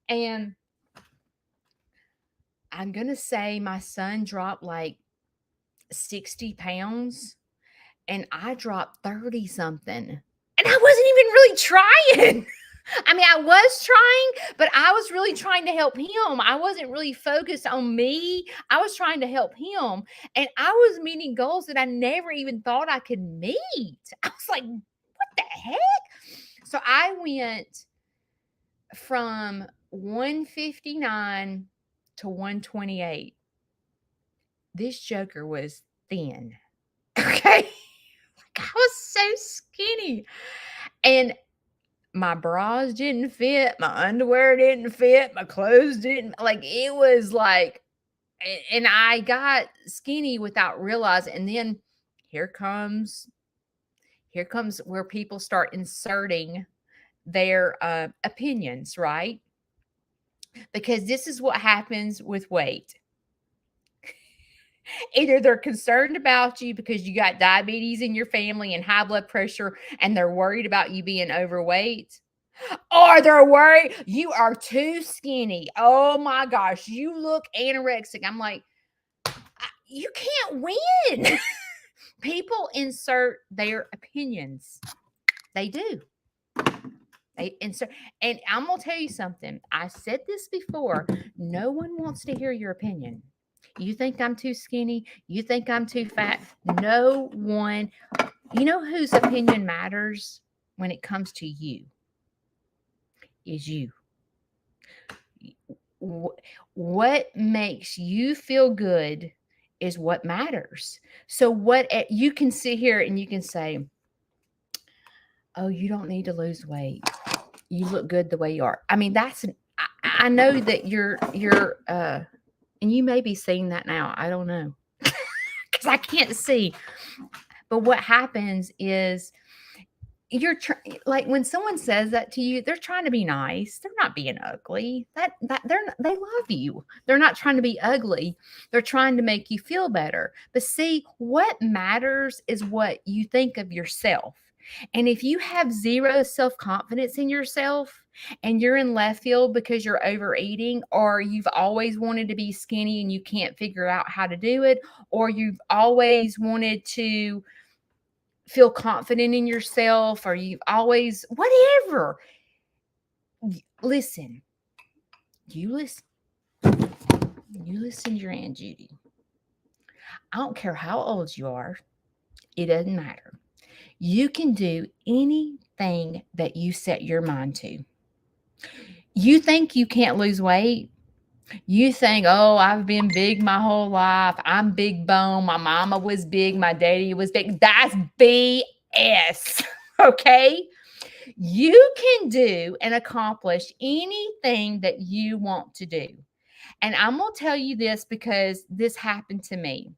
And I'm going to say my son dropped like 60 pounds and I dropped 30 something. And I wasn't even really trying. I mean, I was trying, but I was really trying to help him. I wasn't really focused on me. I was trying to help him. And I was meeting goals that I never even thought I could meet. I was like, what the heck? So I went from 159 to 128. This joker was thin. Okay. I was so skinny. And my bras didn't fit, my underwear didn't fit, my clothes didn't, like, it was like, and I got skinny without realizing. And then here comes where people start inserting their opinions, right? Because this is what happens with weight. Either they're concerned about you because you got diabetes in your family and high blood pressure, and they're worried about you being overweight, or they're worried you are too skinny. Oh my gosh, you look anorexic. I'm like, you can't win. People insert their opinions. They do. They insert, and I'm gonna tell you something. I said this before. No one wants to hear your opinion. You think I'm too skinny? You think I'm too fat? No one. You know whose opinion matters when it comes to you? Is you. What makes you feel good is what matters. So what you can sit here and you can say, "Oh, you don't need to lose weight. You look good the way you are." I mean, I know that you're and you may be seeing that now. I don't know. Because I can't see. But what happens is like, when someone says that to you, they're trying to be nice. They're not being ugly. They love you. They're not trying to be ugly. They're trying to make you feel better. But see, what matters is what you think of yourself. And if you have zero self-confidence in yourself and you're in left field because you're overeating, or you've always wanted to be skinny and you can't figure out how to do it, or you've always wanted to feel confident in yourself, or you've always, whatever. Listen, you listen to your Aunt Judy. I don't care how old you are. It doesn't matter. You can do anything that you set your mind to. You think you can't lose weight? You think, "Oh, I've been big my whole life. I'm big bone. My mama was big. My daddy was big." That's BS. Okay? You can do and accomplish anything that you want to do. And I'm going to tell you this because this happened to me.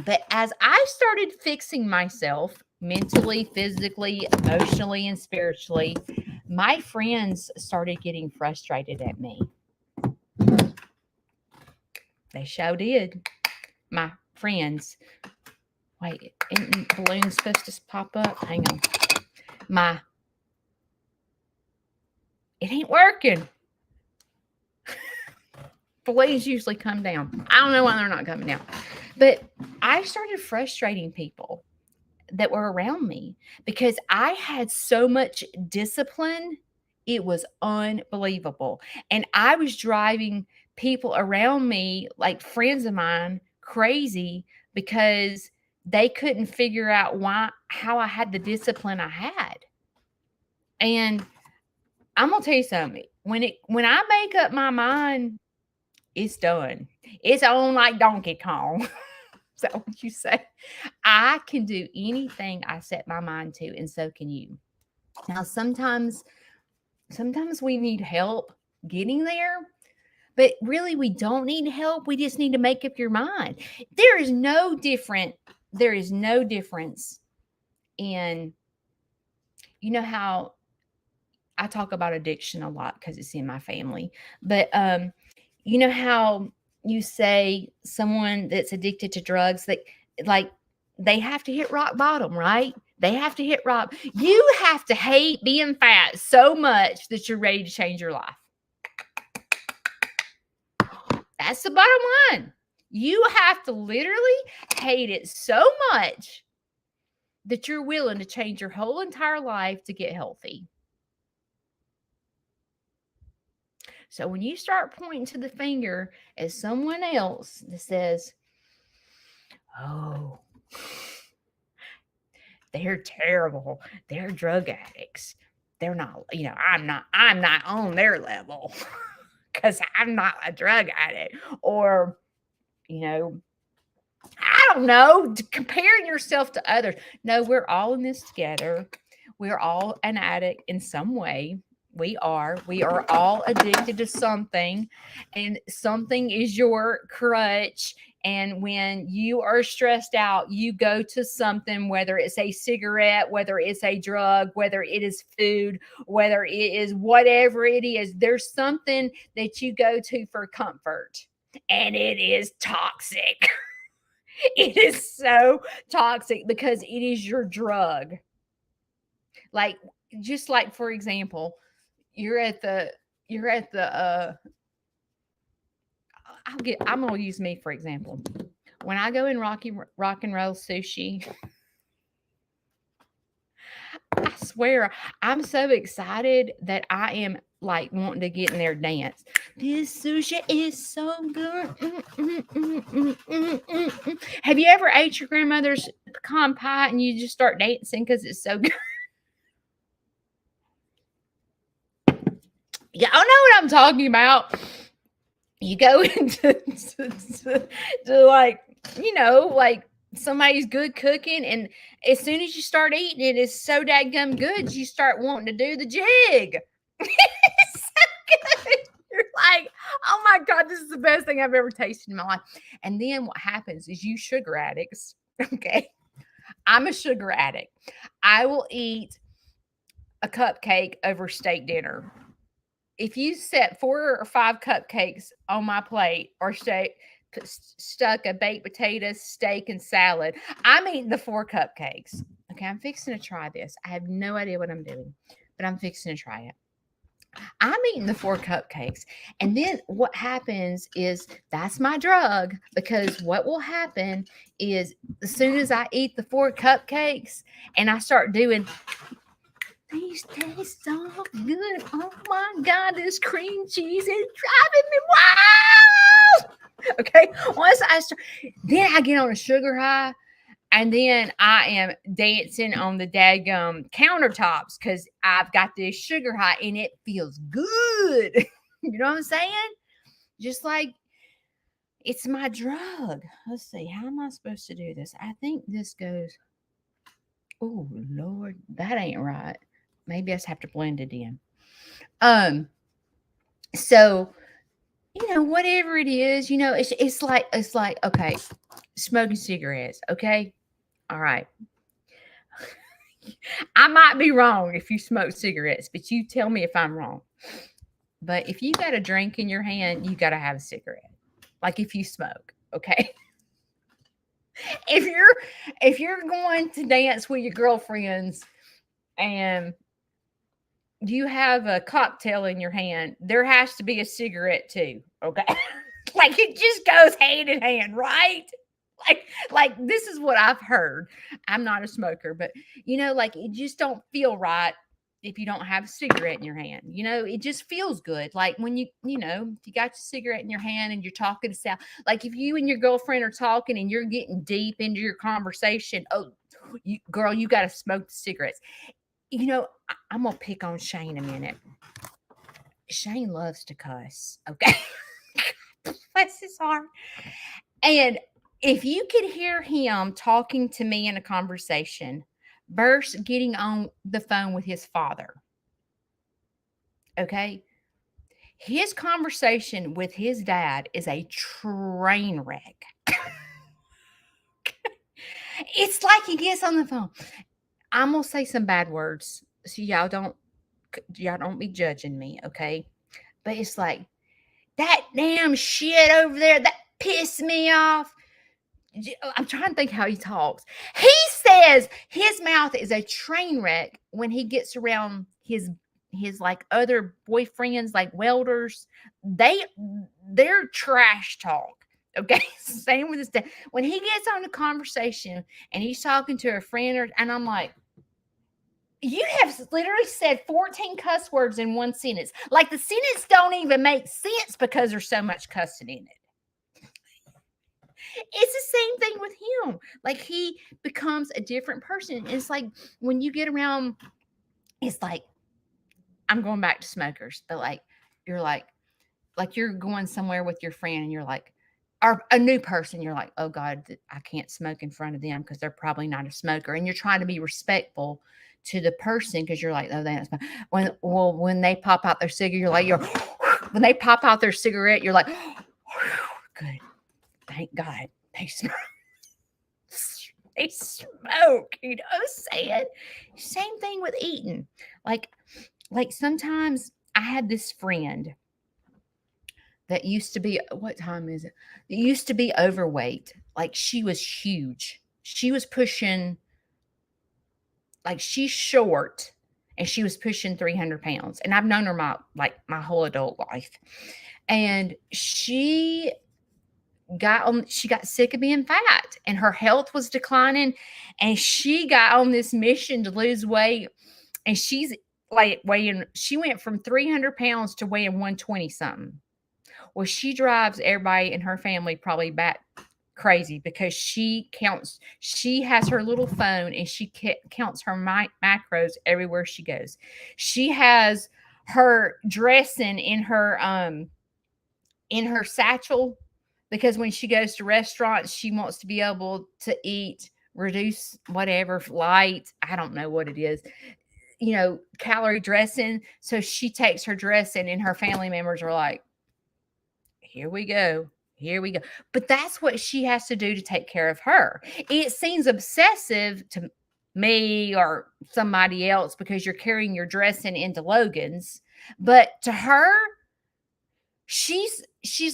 But as I started fixing myself mentally, physically, emotionally, and spiritually, my friends started getting frustrated at me. They sure did. My friends. Wait, isn't balloons supposed to pop up? Hang on. It ain't working. Balloons usually come down. I don't know why they're not coming down. But I started frustrating people that were around me because I had so much discipline. It was unbelievable. And I was driving people around me, like friends of mine, crazy because they couldn't figure out how I had the discipline I had. And I'm gonna tell you something. When I make up my mind, it's done. It's on like Donkey Kong. Is that what you say? I can do anything I set my mind to, and so can you. Now, sometimes we need help getting there, but really we don't need help. We just need to make up your mind. There is no difference in, you know how I talk about addiction a lot because it's in my family. But you know how you say someone that's addicted to drugs, that like they have to hit rock bottom, right? They have to hit rock. You have to hate being fat so much that you're ready to change your life. That's the bottom line. You have to literally hate it so much that you're willing to change your whole entire life to get healthy. So when you start pointing to the finger at someone else that says, oh, they're terrible, they're drug addicts, they're not, I'm not on their level because I'm not a drug addict, or, I don't know, comparing yourself to others. No, we're all in this together. We're all an addict in some way. We are all addicted to something, and something is your crutch. And when you are stressed out, you go to something, whether it's a cigarette, whether it's a drug, whether it is food, whether it is whatever it is, there's something that you go to for comfort, and it is toxic. It is so toxic because it is your drug. Like, just like, for example, I'm gonna use me for example. When I go in rock and roll sushi, I swear I'm so excited that I am like wanting to get in there and dance. This sushi is so good. Have you ever ate your grandmother's pecan pie and you just start dancing because it's so good? Y'all know what I'm talking about. You go into to like, like somebody's good cooking, and as soon as you start eating it, it's so dadgum good, you start wanting to do the jig. It's so good. You're like, oh my God, this is the best thing I've ever tasted in my life. And then what happens is, you sugar addicts, okay? I'm a sugar addict. I will eat a cupcake over steak dinner. If you set 4 or 5 cupcakes on my plate, or stuck a baked potato, steak, and salad, I'm eating the 4 cupcakes. Okay, I'm fixing to try this. I have no idea what I'm doing, but I'm fixing to try it. I'm eating the 4 cupcakes. And then what happens is, that's my drug, because what will happen is, as soon as I eat the 4 cupcakes and I start doing, these taste so good. Oh my God, this cream cheese is driving me wild. Okay, once I start, then I get on a sugar high, and then I am dancing on the daggum countertops because I've got this sugar high and it feels good. You know what I'm saying? Just like, it's my drug. Let's see, how am I supposed to do this? I think this goes, oh Lord, that ain't right. Maybe I just have to blend it in. So, whatever it is, it's like, okay, smoking cigarettes. Okay. All right. I might be wrong if you smoke cigarettes, but you tell me if I'm wrong. But if you got a drink in your hand, you got to have a cigarette. Like, if you smoke, okay? If you're going to dance with your girlfriends and you have a cocktail in your hand, there has to be a cigarette too, okay? Like, it just goes hand in hand, right? Like this is what I've heard. I'm not a smoker, but like, it just don't feel right if you don't have a cigarette in your hand. It just feels good. Like when if you got your cigarette in your hand and you're talking to Sal, like if you and your girlfriend are talking and you're getting deep into your conversation, girl, you got to smoke the cigarettes. I'm gonna pick on Shane a minute. Shane loves to cuss, okay? Bless his heart. And If you could hear him talking to me in a conversation versus getting on the phone with his father, okay? His conversation with his dad is a train wreck. It's like he gets on the phone. I'm gonna say some bad words, so y'all don't be judging me, okay? But it's like, that damn shit over there that pissed me off. I'm trying to think how he talks. He says his mouth is a train wreck when he gets around his like other boyfriends, like welders. They're trash talk. Okay, same with his dad. When he gets on a conversation and he's talking to a friend, and I'm like, you have literally said 14 cuss words in one sentence. Like the sentence don't even make sense because there's so much cussing in it. It's the same thing with him. Like he becomes a different person. It's like when you get around, it's like, I'm going back to smokers, but like you're like you're going somewhere with your friend and you're like, or a new person, you're like, oh God, I can't smoke in front of them because they're probably not a smoker. And you're trying to be respectful to the person because you're like, oh, they don't smoke. When they pop out their cigarette, when they pop out their cigarette, you're like, good. Thank God they smoke. They smoke. You know what I'm saying? Same thing with eating. Like sometimes I had this friend that used to be, what time is it? It used to be overweight. Like she was huge. She was pushing, like she's short and she was pushing 300 pounds. And I've known her my whole adult life. And she got sick of being fat and her health was declining. And she got on this mission to lose weight. And she's like she went from 300 pounds to weighing 120 something. Well, she drives everybody in her family probably back crazy because she has her little phone and she counts her macros everywhere she goes. She has her dressing in her satchel because when she goes to restaurants, she wants to be able to eat, reduce whatever light. I don't know what it is, calorie dressing. So she takes her dressing and her family members are like, here we go. Here we go. But that's what she has to do to take care of her. It seems obsessive to me or somebody else because you're carrying your dressing into Logan's. But to her, she's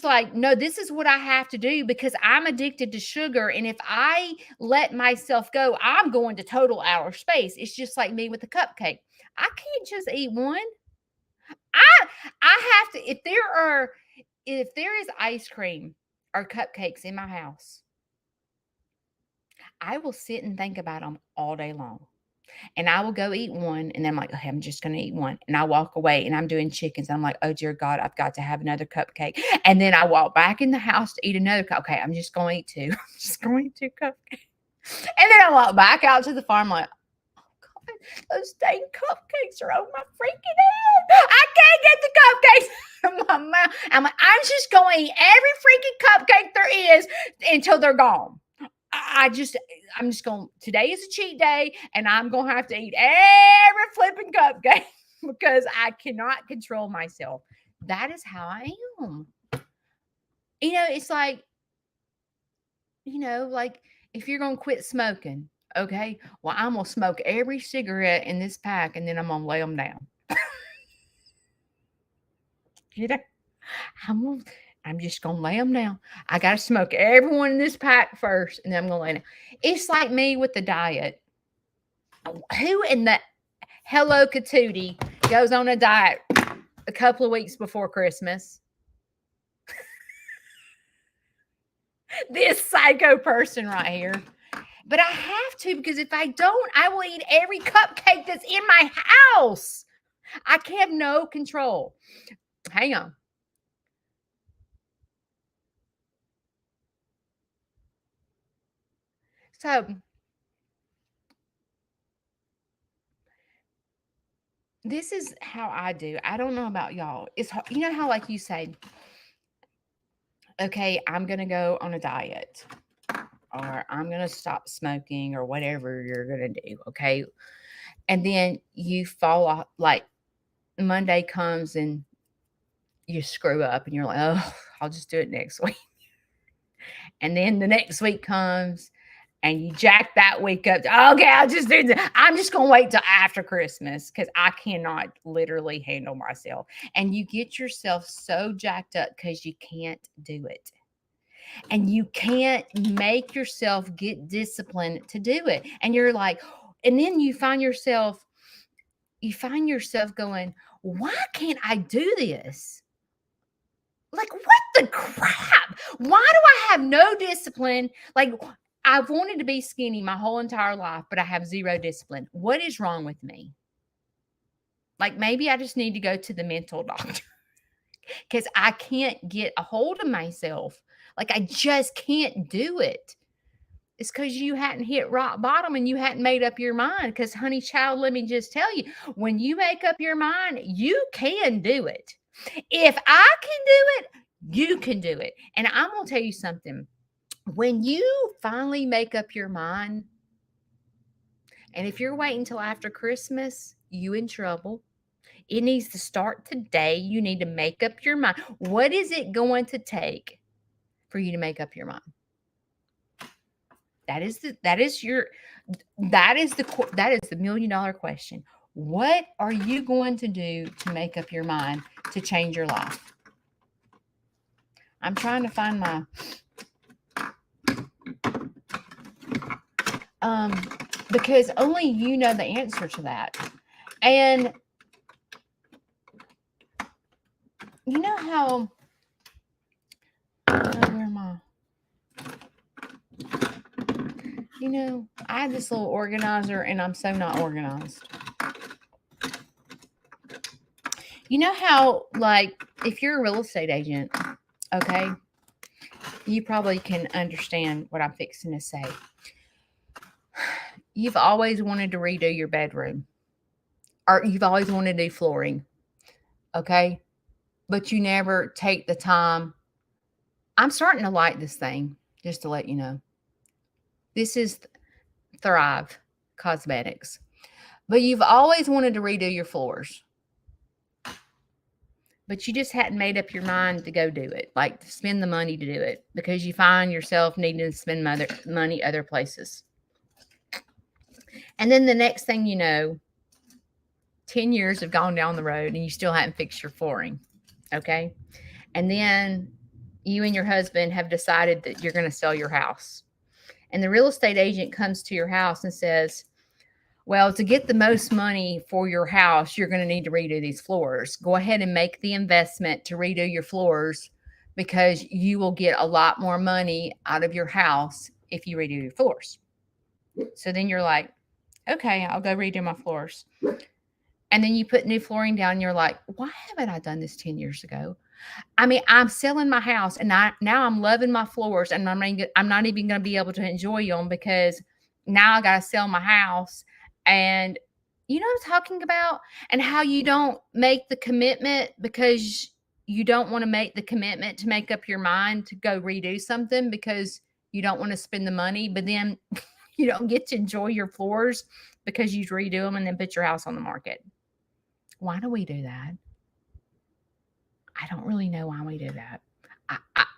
like, no, this is what I have to do because I'm addicted to sugar. And if I let myself go, I'm going to total outer space. It's just like me with the cupcake. I can't just eat one. I have to, if there is ice cream or cupcakes in my house, I will sit and think about them all day long. And I will go eat one, and then I'm like, okay, I'm just gonna eat one. And I walk away and I'm doing chickens. I'm like, oh dear God, I've got to have another cupcake. And then I walk back in the house to eat another cup. Okay, I'm just gonna eat two. I'm just gonna eat two cupcakes. And then I walk back out to the farm like, oh God, those dang cupcakes are on my freaking head. I can't get the cupcakes from my mouth. I'm just gonna eat every freaking cupcake there is until they're gone. I'm just going, today is a cheat day and I'm going to have to eat every flipping cupcake because I cannot control myself. That is how I am. It's like, like if you're going to quit smoking, okay, well, I'm going to smoke every cigarette in this pack and then I'm going to lay them down. I'm just going to lay them down. I got to smoke everyone in this pack first, and then I'm going to lay down. It's like me with the diet. Who in the Hello Catootie goes on a diet a couple of weeks before Christmas? This psycho person right here. But I have to because if I don't, I will eat every cupcake that's in my house. I can have no control. Hang on. So this is how I do. I don't know about y'all. It's how like you say, okay, I'm going to go on a diet. or I'm going to stop smoking or whatever you're going to do. Okay. And then you fall off, like Monday comes and you screw up and you're like, oh, I'll just do it next week. And then the next week comes and you jack that week up. Okay, I'll just do that. I'm just going to wait till after Christmas because I cannot literally handle myself. And you get yourself so jacked up because you can't do it. And you can't make yourself get disciplined to do it. And you're like, and then you find yourself going, why can't I do this? Like, what the crap? Why do I have no discipline? Like, I've wanted to be skinny my whole entire life, but I have zero discipline. What is wrong with me? Like, maybe I just need to go to the mental doctor because I can't get a hold of myself. Like, I just can't do it. It's because you hadn't hit rock bottom and you hadn't made up your mind. Because, honey child, let me just tell you, when you make up your mind, you can do it. If I can do it, you can do it. And I'm going to tell you something. When you finally make up your mind, and if you're waiting until after Christmas, you in trouble. It needs to start today. You need to make up your mind. What is it going to take for you to make up your mind? That is the $1 million question. What are you going to do to make up your mind to change your life? I'm trying to find my because only you know the answer to that. And you know how where am I? You know, I have this little organizer and I'm so not organized. You know how, like, if you're a real estate agent, okay, you probably can understand what I'm fixing to say. You've always wanted to redo your bedroom, or you've always wanted to do flooring, okay? But you never take the time. I'm starting to like this thing, just to let you know. This is Thrive Cosmetics. But you've always wanted to redo your floors. But you just hadn't made up your mind to go do it, like to spend the money to do it, because you find yourself needing to spend money other places. And then the next thing you know, 10 years have gone down the road and you still haven't fixed your flooring, okay? And then you and your husband have decided that you're going to sell your house. And the real estate agent comes to your house and says, well, to get the most money for your house, you're going to need to redo these floors. Go ahead and make the investment to redo your floors because you will get a lot more money out of your house if you redo your floors. So then you're like, okay, I'll go redo my floors. And then you put new flooring down and you're like, why haven't I done this 10 years ago? I mean, I'm selling my house and now I'm loving my floors and I'm not even going to be able to enjoy them because now I got to sell my house. And you know what I'm talking about? And how you don't make the commitment because you don't want to make the commitment to make up your mind to go redo something because you don't want to spend the money, but then you don't get to enjoy your floors because you redo them and then put your house on the market. Why do we do that? I don't really know why we do that.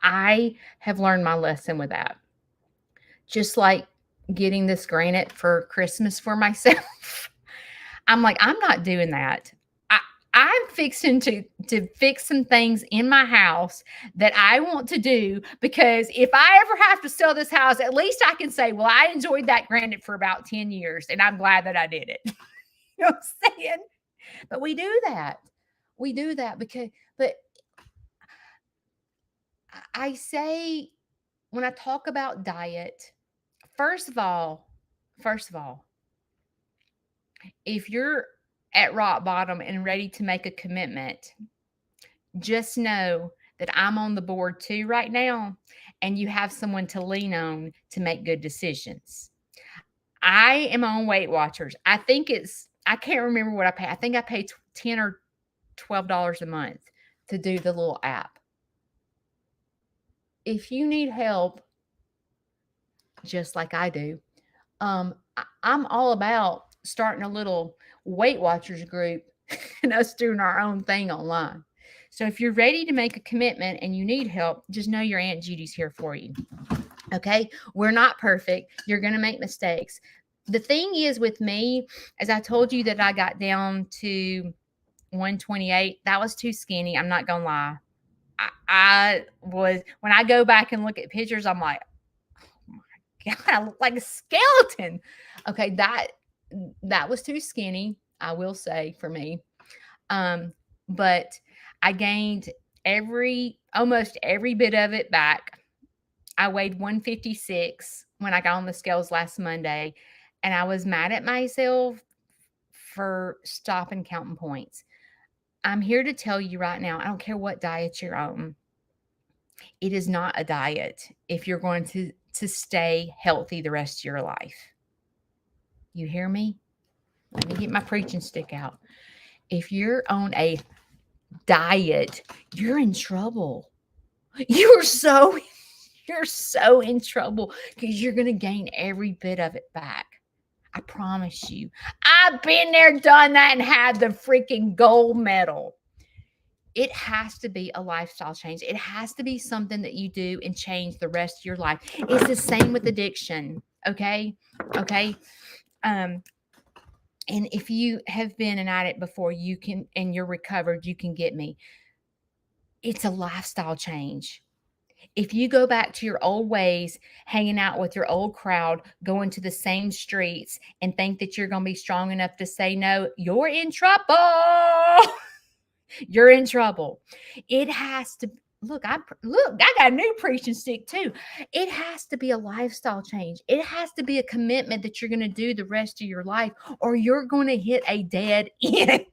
I have learned my lesson with that. Just like getting this granite for Christmas for myself. I'm like, I'm not doing that. I'm fixing to fix some things in my house that I want to do because if I ever have to sell this house, at least I can say, well, I enjoyed that granite for about 10 years and I'm glad that I did it. You know what I'm saying? But we do that. We do that but I say when I talk about diet, first of all, if you're at rock bottom and ready to make a commitment, just know that I'm on the board too right now, and you have someone to lean on to make good decisions. I am on Weight Watchers. I can't remember what I pay. I think I pay $10 or $12 a month to do the little app. If you need help just like I do. I'm all about starting a little Weight Watchers group and us doing our own thing online. So if you're ready to make a commitment and you need help, just know your Aunt Judy's here for you. Okay? We're not perfect. You're going to make mistakes. The thing is with me, as I told you that I got down to 128, that was too skinny. I'm not going to lie. I was, when I go back and look at pictures, I'm like, God, I look like a skeleton. Okay, that was too skinny, I will say, for me. But I gained almost every bit of it back. I weighed 156 when I got on the scales last Monday, and I was mad at myself for stopping counting points. I'm here to tell you right now, I don't care what diet you're on. It is not a diet if you're going to stay healthy the rest of your life. You hear me? Let me get my preaching stick out. If you're on a diet, you're in trouble. You're so in trouble because you're going to gain every bit of it back. I promise you. I've been there, done that, and had the freaking gold medal. It has to be a lifestyle change. It has to be something that you do and change the rest of your life. It's the same with addiction. Okay. And if you have been an addict before, you can, and you're recovered, you can get me. It's a lifestyle change. If you go back to your old ways, hanging out with your old crowd, going to the same streets, and think that you're going to be strong enough to say no, you're in trouble. You're in trouble. It has to look. I got a new preaching stick too. It has to be a lifestyle change. It has to be a commitment that you're going to do the rest of your life, or you're going to hit a dead end.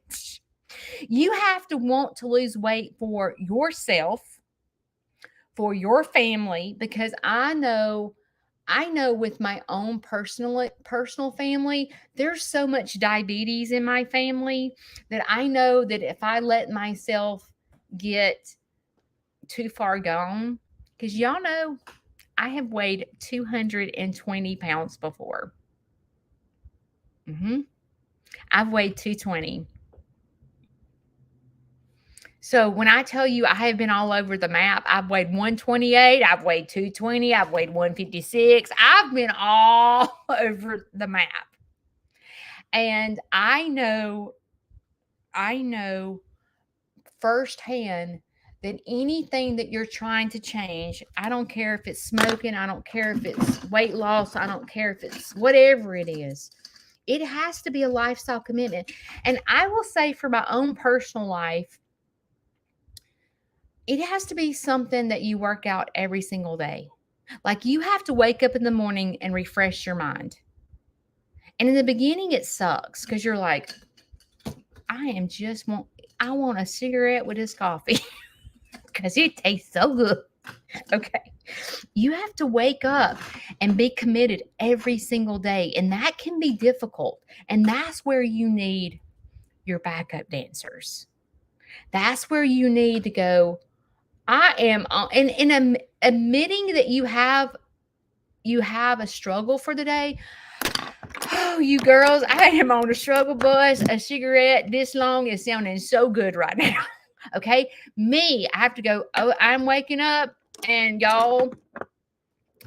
You have to want to lose weight for yourself, for your family, because I know with my own personal family, there's so much diabetes in my family that I know that if I let myself get too far gone, because y'all know I have weighed 220 pounds before. I've weighed 220. So when I tell you I have been all over the map, I've weighed 128, I've weighed 220, I've weighed 156. I've been all over the map. And I know firsthand that anything that you're trying to change, I don't care if it's smoking, I don't care if it's weight loss, I don't care if it's whatever it is. It has to be a lifestyle commitment. And I will say for my own personal life, it has to be something that you work out every single day. Like you have to wake up in the morning and refresh your mind. And in the beginning, it sucks because you're like, I want a cigarette with this coffee because it tastes so good. Okay. You have to wake up and be committed every single day. And that can be difficult. And that's where you need your backup dancers. That's where you need to go. I am in admitting that you have a struggle for the day. Oh, you girls, I am on a struggle bus. A cigarette this long is sounding so good right now. Okay. Me, I have to go. Oh, I'm waking up and y'all,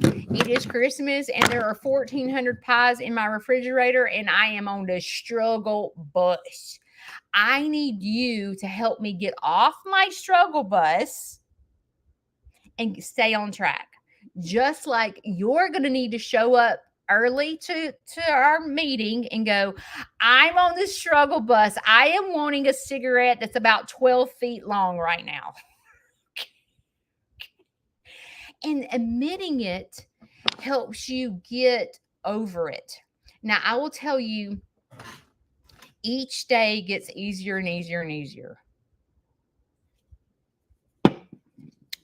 it is Christmas and there are 1,400 pies in my refrigerator and I am on the struggle bus. I need you to help me get off my struggle bus and stay on track. Just like you're going to need to show up early to our meeting and go, I'm on the struggle bus. I am wanting a cigarette that's about 12 feet long right now. And admitting it helps you get over it. Now, I will tell you, each day gets easier and easier and easier.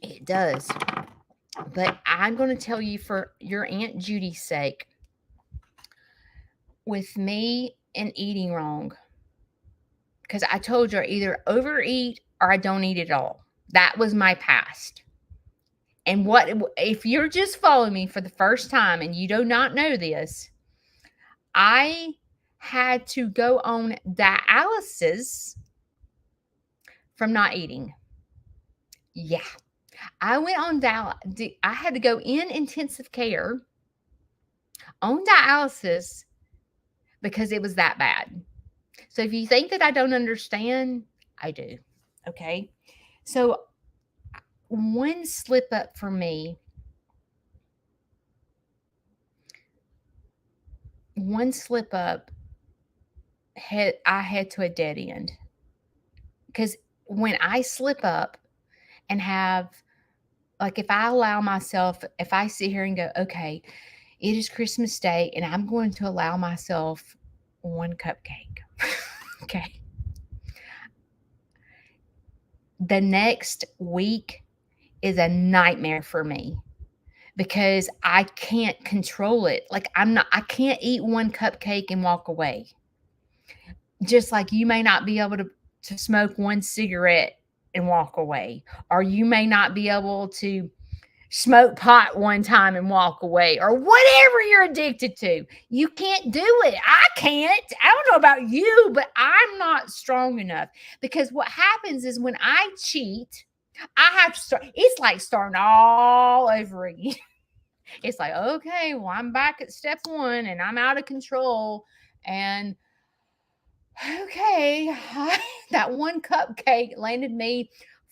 It does. But I'm going to tell you, for your Aunt Judy's sake, with me and eating wrong, because I told you I either overeat or I don't eat at all. That was my past. And what if you're just following me for the first time and you do not know this, I had to go on dialysis from not eating. Yeah. I went on I had to go in intensive care on dialysis because it was that bad. So if you think that I don't understand, I do. Okay. So one slip up for me, I had to a dead end. Because when I slip up and have, like, if I allow myself, if I sit here and go, okay, it is Christmas Day and I'm going to allow myself one cupcake. Okay. The next week is a nightmare for me because I can't control it. Like, I can't eat one cupcake and walk away. Just like you may not be able to smoke one cigarette and walk away, or you may not be able to smoke pot one time and walk away, or whatever you're addicted to. You can't do it. I can't. I don't know about you, but I'm not strong enough, because what happens is when I cheat, I have to start. It's like starting all over again. It's like, okay, well, I'm back at step one and I'm out of control. And okay, that one cupcake landed me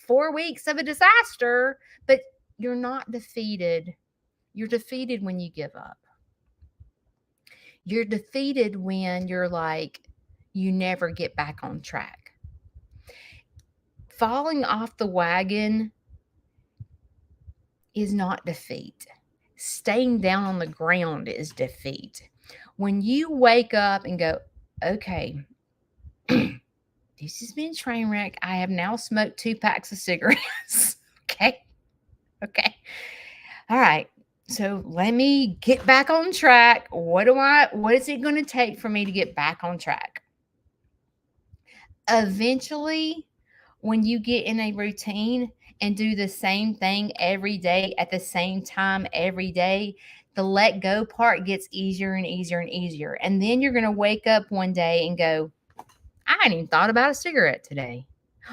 4 weeks of a disaster, but you're not defeated. You're defeated when you give up. You're defeated when you're like, you never get back on track. Falling off the wagon is not defeat. Staying down on the ground is defeat. When you wake up and go, okay, this has been a train wreck. I have now smoked 2 packs of cigarettes. Okay. All right. So let me get back on track. What is it going to take for me to get back on track? Eventually, when you get in a routine and do the same thing every day at the same time every day, the let go part gets easier and easier and easier. And then you're going to wake up one day and go, I hadn't even thought about a cigarette today.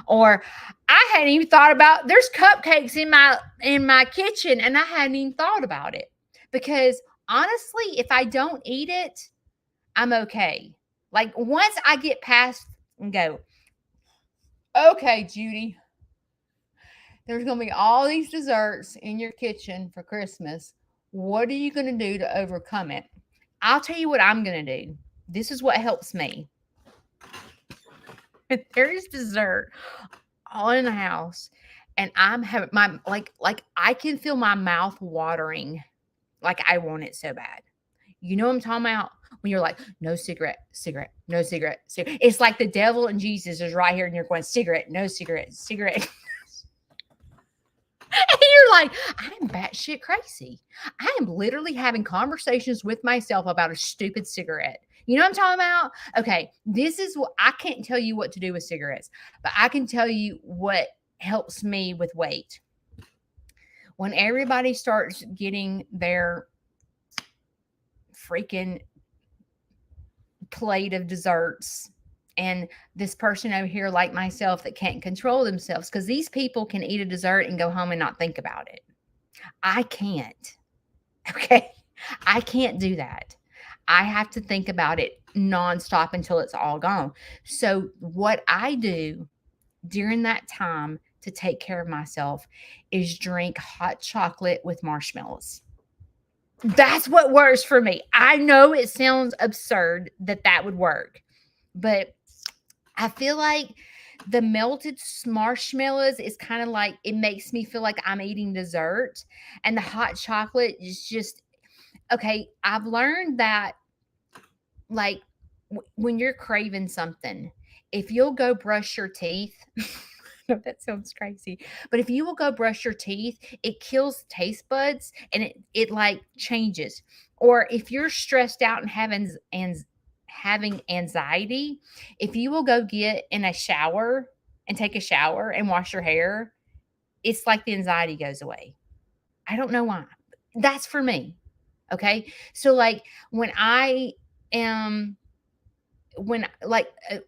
Or I hadn't even thought about, there's cupcakes in my kitchen and I hadn't even thought about it. Because honestly, if I don't eat it, I'm okay. Like, once I get past and go, okay, Judy, there's going to be all these desserts in your kitchen for Christmas. What are you going to do to overcome it? I'll tell you what I'm going to do. This is what helps me. There's dessert all in the house, and I'm having like I can feel my mouth watering, like I want it so bad. You know what I'm talking about? When you're like, no cigarette, no cigarette. It's like the devil and Jesus is right here, and you're going, cigarette, no cigarette, cigarette. And you're like, I'm batshit crazy. I am literally having conversations with myself about a stupid cigarette. You know what I'm talking about? Okay, this is what I can't tell you what to do with cigarettes, but I can tell you what helps me with weight. When everybody starts getting their freaking plate of desserts, and this person over here, like myself, that can't control themselves, because these people can eat a dessert and go home and not think about it. I can't. Okay. I can't do that. I have to think about it nonstop until it's all gone. So what I do during that time to take care of myself is drink hot chocolate with marshmallows. That's what works for me. I know it sounds absurd that would work, but I feel like the melted marshmallows is kind of like, it makes me feel like I'm eating dessert. And the hot chocolate is just, okay, I've learned that, like, when you're craving something, if you'll go brush your teeth, no, that sounds crazy, but if you will go brush your teeth, it kills taste buds and it like changes. Or if you're stressed out and having anxiety, if you will go get in a shower and take a shower and wash your hair, it's like the anxiety goes away. I don't know why. That's for me. Okay. So, like, when I am,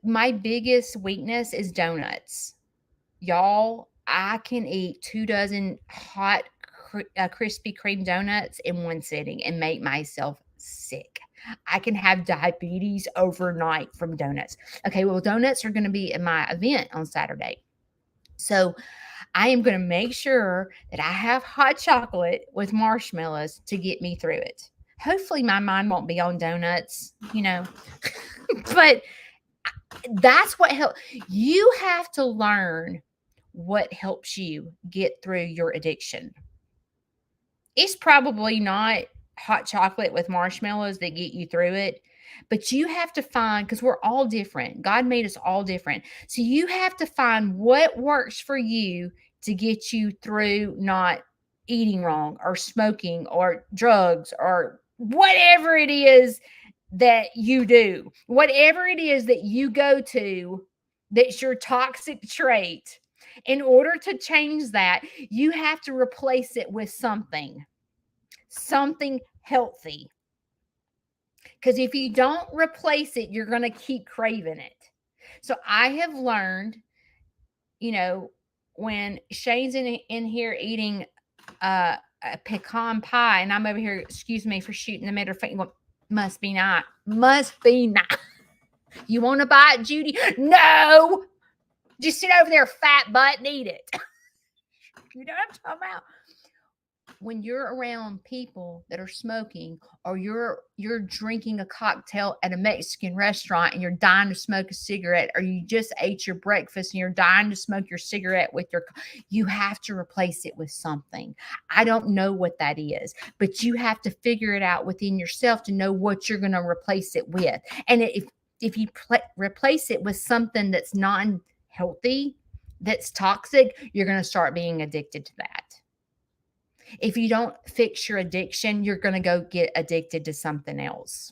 my biggest weakness is donuts. Y'all, I can eat 2 dozen hot, Krispy Kreme donuts in one sitting and make myself sick. I can have diabetes overnight from donuts. Okay, well, donuts are gonna be at my event on Saturday. So, I am gonna make sure that I have hot chocolate with marshmallows to get me through it. Hopefully, my mind won't be on donuts, but that's what helps. You have to learn what helps you get through your addiction. It's probably not hot chocolate with marshmallows that get you through it, but you have to find, because we're all different. God made us all different. So you have to find what works for you to get you through not eating wrong or smoking or drugs or whatever it is that you do, whatever it is that you go to that's your toxic trait. In order to change that, you have to replace it with something healthy. Because if you don't replace it, you're going to keep craving it. So I have learned, when Shane's in here eating a pecan pie, and I'm over here, excuse me for shooting the middle finger, must be not. You want to buy it, Judy? No. Just sit over there, fat butt, and eat it. You know what I'm talking about? When you're around people that are smoking, or you're drinking a cocktail at a Mexican restaurant and you're dying to smoke a cigarette, or you just ate your breakfast and you're dying to smoke your cigarette you have to replace it with something. I don't know what that is, but you have to figure it out within yourself to know what you're going to replace it with. And if you replace it with something that's non-healthy, that's toxic, you're going to start being addicted to that. If you don't fix your addiction, you're going to go get addicted to something else,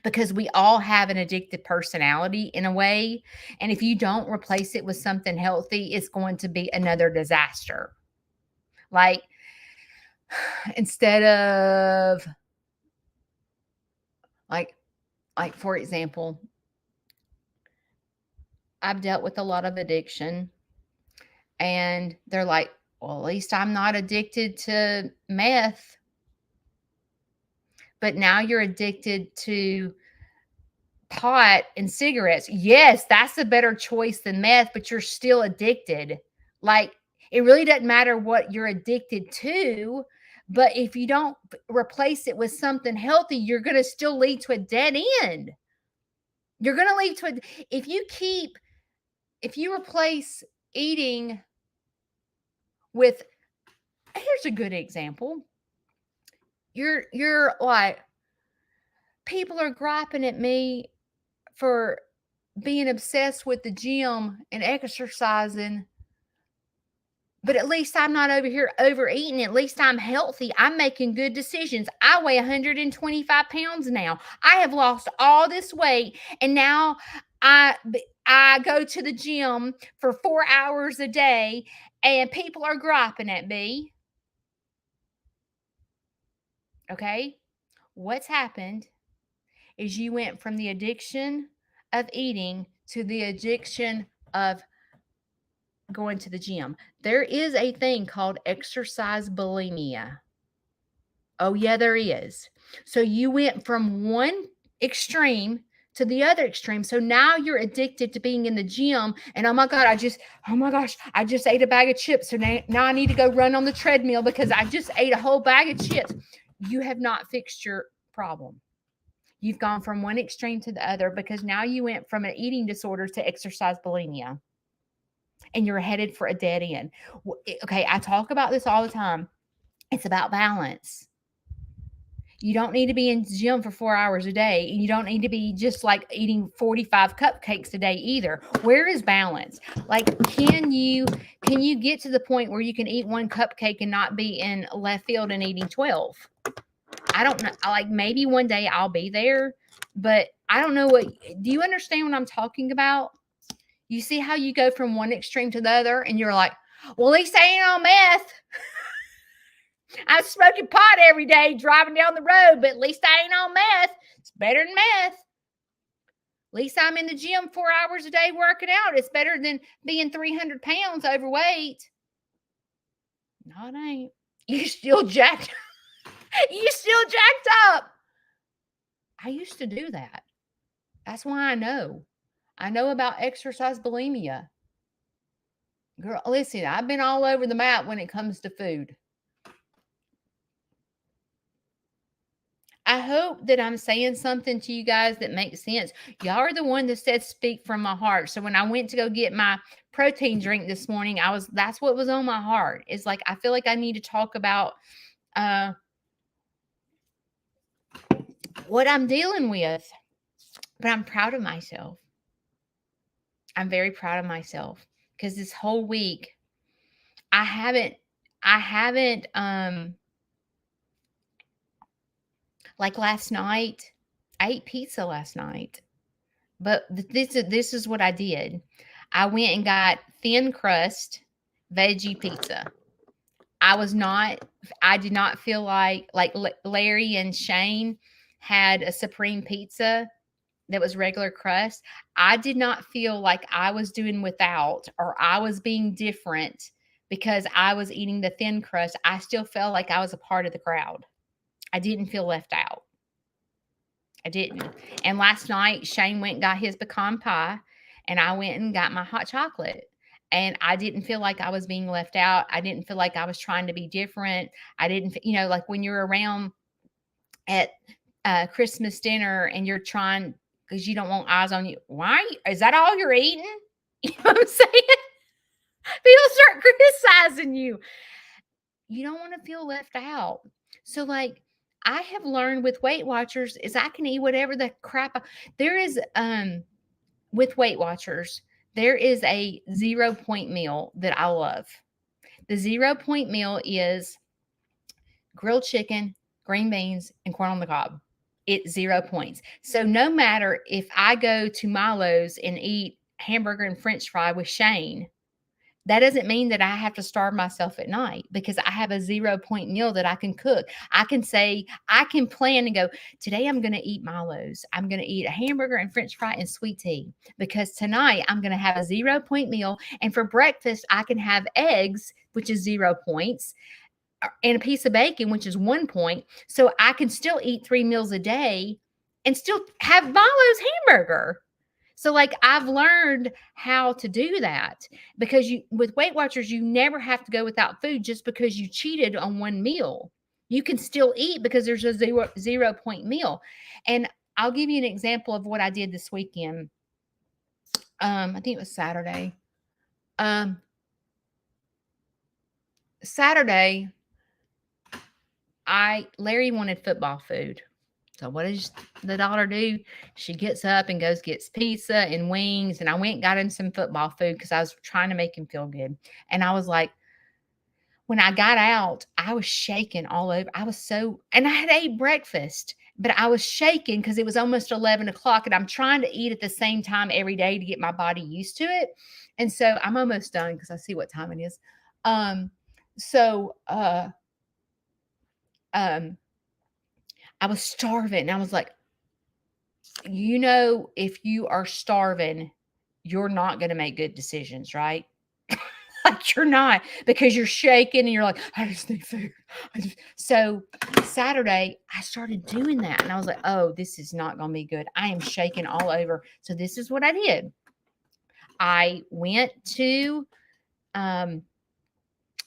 because we all have an addictive personality in a way. And if you don't replace it with something healthy, it's going to be another disaster. Like, instead of like for example, I've dealt with a lot of addiction, and they're like, well, at least I'm not addicted to meth. But now you're addicted to pot and cigarettes. Yes, that's a better choice than meth, but you're still addicted. Like, it really doesn't matter what you're addicted to, but if you don't replace it with something healthy, you're going to still lead to a dead end. You're going to lead to if you replace eating with, here's a good example. You're like, people are griping at me for being obsessed with the gym and exercising, but at least I'm not over here overeating. At least I'm healthy. I'm making good decisions. I weigh 125 pounds now. I have lost all this weight, and now I go to the gym for 4 hours a day, and people are griping at me. Okay? What's happened is you went from the addiction of eating to the addiction of going to the gym. There is a thing called exercise bulimia. Oh, yeah, there is. So you went from one extreme to the other extreme. So now you're addicted to being in the gym. And oh my gosh, I just ate a bag of chips. So now I need to go run on the treadmill because I just ate a whole bag of chips. You have not fixed your problem. You've gone from one extreme to the other, because now you went from an eating disorder to exercise bulimia, and you're headed for a dead end. Okay, I talk about this all the time. It's about balance. You don't need to be in the gym for 4 hours a day. You don't need to be just like eating 45 cupcakes a day either. Where is balance? Like, can you get to the point where you can eat one cupcake and not be in left field and eating 12? I don't know. Like, maybe one day I'll be there, but I don't know do you understand what I'm talking about? You see how you go from one extreme to the other, and you're like, well, at least I ain't on meth. I'm smoking pot every day driving down the road, but at least I ain't on meth. It's better than meth. At least I'm in the gym 4 hours a day working out. It's better than being 300 pounds overweight. No, it ain't. You still jacked. You still jacked up. I used to do that. That's why I know. I know about exercise bulimia. Girl, listen, I've been all over the map when it comes to food. I hope that I'm saying something to you guys that makes sense. Y'all are the one that said speak from my heart. So when I went to go get my protein drink this morning, that's what was on my heart. It's like I feel like I need to talk about what I'm dealing with. But I'm proud of myself. I'm very proud of myself because this whole week I haven't like last night, I ate pizza last night. But this is what I did. I went and got thin crust veggie pizza. I did not feel like Larry and Shane had a supreme pizza that was regular crust. I did not feel like I was doing without or I was being different because I was eating the thin crust. I still felt like I was a part of the crowd. I didn't feel left out. I didn't. And last night, Shane went and got his pecan pie, and I went and got my hot chocolate. And I didn't feel like I was being left out. I didn't feel like I was trying to be different. I didn't, like when you're around at Christmas dinner and you're trying because you don't want eyes on you. Why? Is that all you're eating? You know what I'm saying? People start criticizing you. You don't want to feel left out. So like I have learned with Weight Watchers is I can eat whatever the crap. There is with Weight Watchers, there is a 0 point meal that I love. The 0 point meal is grilled chicken, green beans, and corn on the cob. It's 0 points. So no matter if I go to Milo's and eat hamburger and French fry with Shane, that doesn't mean that I have to starve myself at night because I have a 0 point meal that I can cook. I can plan and go, today I'm going to eat Milo's. I'm going to eat a hamburger and French fry and sweet tea because tonight I'm going to have a 0 point meal. And for breakfast, I can have eggs, which is 0 points, and a piece of bacon, which is 1 point. So I can still eat 3 meals a day and still have Milo's hamburger. So like I've learned how to do that because with Weight Watchers, you never have to go without food just because you cheated on one meal. You can still eat because there's a 0 point meal. And I'll give you an example of what I did this weekend. I think it was Saturday. Saturday, Larry wanted football food. So what does the daughter do? She gets up and gets pizza and wings. And I went and got him some football food because I was trying to make him feel good. And I was like, when I got out, I was shaking all over. And I had ate breakfast, but I was shaking because it was almost 11 o'clock. And I'm trying to eat at the same time every day to get my body used to it. And so I'm almost done because I see what time it is. I was starving. And I was like, if you are starving, you're not going to make good decisions, right? Like you're not because you're shaking and you're like, I just need food. So Saturday, I started doing that. And I was like, oh, this is not going to be good. I am shaking all over. So this is what I did. I went to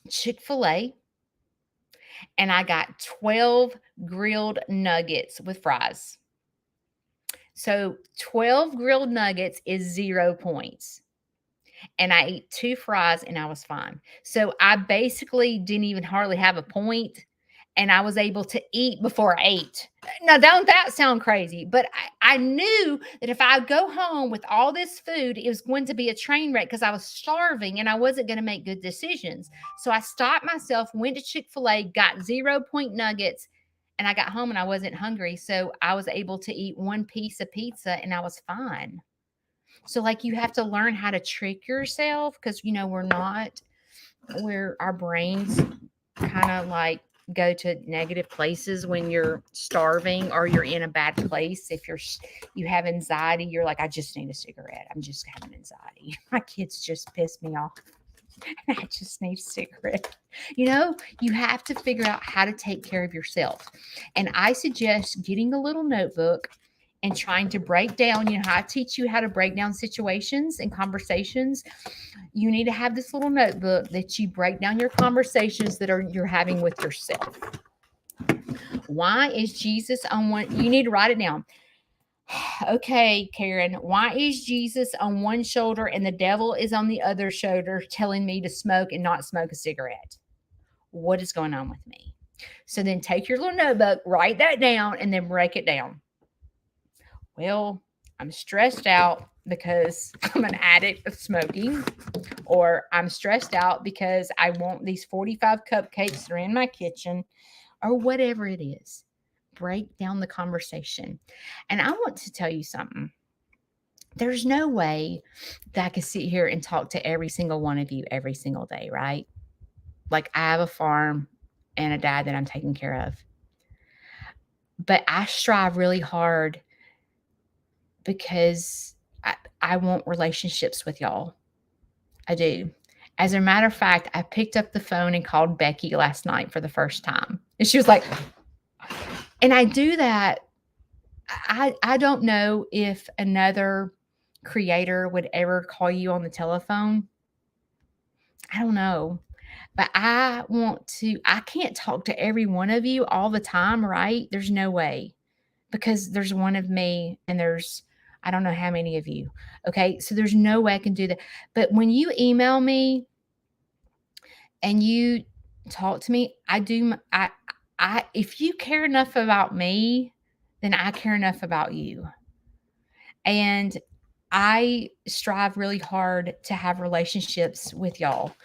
Chick-fil-A. And I got 12 grilled nuggets with fries. So 12 grilled nuggets is 0 points. And I ate 2 fries and I was fine. So I basically didn't even hardly have a point. And I was able to eat before I ate. Now, don't that sound crazy? But I knew that if I go home with all this food, it was going to be a train wreck because I was starving and I wasn't going to make good decisions. So I stopped myself, went to Chick-fil-A, got 0 point nuggets, and I got home and I wasn't hungry. So I was able to eat 1 piece of pizza and I was fine. So like you have to learn how to trick yourself because, our brains kind of like go to negative places when you're starving or you're in a bad place. If you have anxiety, you're like, I just need a cigarette. I'm just having anxiety. My kids just piss me off. I just need a cigarette. You have to figure out how to take care of yourself. And I suggest getting a little notebook and trying to break down, how I teach you how to break down situations and conversations. You need to have this little notebook that you break down your conversations that you're having with yourself. Why is Jesus on one? You need to write it down. Okay, Karen, why is Jesus on one shoulder and the devil is on the other shoulder telling me to smoke and not smoke a cigarette? What is going on with me? So then take your little notebook, write that down, and then break it down. Well, I'm stressed out because I'm an addict of smoking, or I'm stressed out because I want these 45 cupcakes that are in my kitchen, or whatever it is. Break down the conversation. And I want to tell you something. There's no way that I could sit here and talk to every single one of you every single day, right? Like, I have a farm and a dad that I'm taking care of. But I strive really hard because I want relationships with y'all. I do. As a matter of fact, I picked up the phone and called Becky last night for the first time. And she was like, and I do that. I don't know if another creator would ever call you on the telephone. I don't know. But I can't talk to every one of you all the time, right? There's no way. Because there's one of me and there's, I don't know how many of you. Okay. So there's no way I can do that. But when you email me and you talk to me, if you care enough about me, then I care enough about you. And I strive really hard to have relationships with y'all.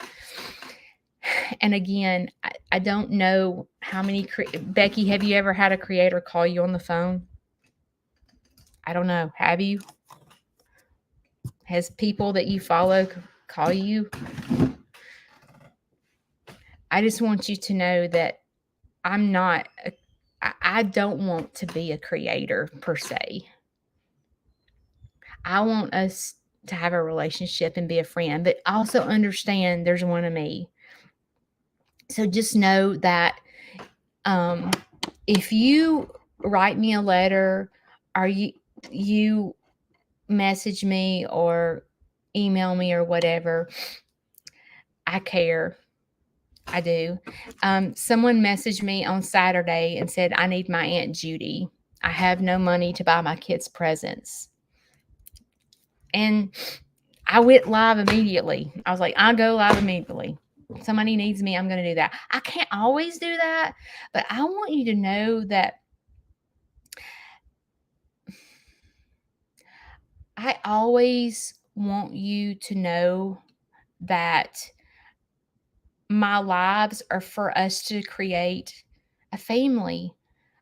And again, I don't know how many, Becky, have you ever had a creator call you on the phone? I don't know. Have you? Has people that you follow call you? I just want you to know that I don't want to be a creator per se. I want us to have a relationship and be a friend, but also understand there's one of me. So just know that if you write me a letter or you message me or email me or whatever, I care. I do. Someone messaged me on Saturday and said, I need my Aunt Judy. I have no money to buy my kids presents. And I went live immediately. I was like, I'll go live immediately. Somebody needs me, I'm going to do that. I can't always do that, but I want you to know that I always want you to know that my lives are for us to create a family.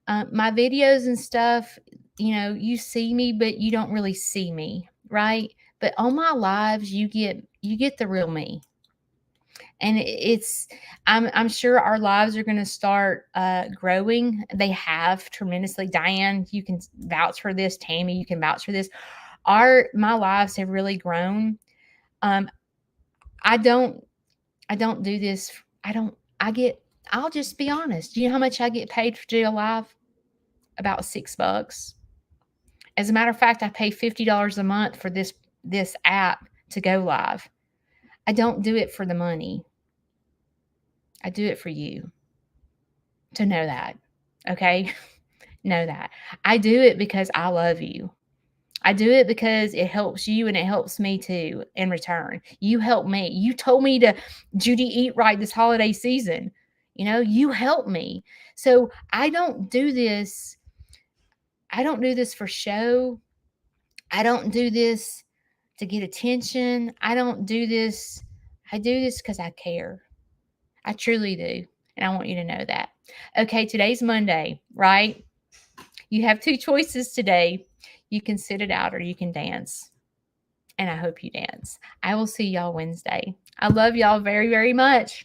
My videos and stuff, you see me, but you don't really see me, right? But on my lives, you get the real me. And I'm sure our lives are going to start growing. They have tremendously. Diane, you can vouch for this. Tammy, you can vouch for this. My lives have really grown. I don't do this. I'll just be honest. Do you know how much I get paid to do a live? About $6. As a matter of fact, I pay $50 a month for this app to go live. I don't do it for the money. I do it for you to know that. Okay? Know that. I do it because I love you. I do it because it helps you and it helps me too in return. You help me. You told me to, Judy, eat right this holiday season. You help me. So I don't do this for show. I don't do this to get attention. I don't do this. I do this because I care. I truly do. And I want you to know that. Okay, today's Monday, right? You have two choices today. You can sit it out or you can dance. And I hope you dance. I will see y'all Wednesday. I love y'all very, very much.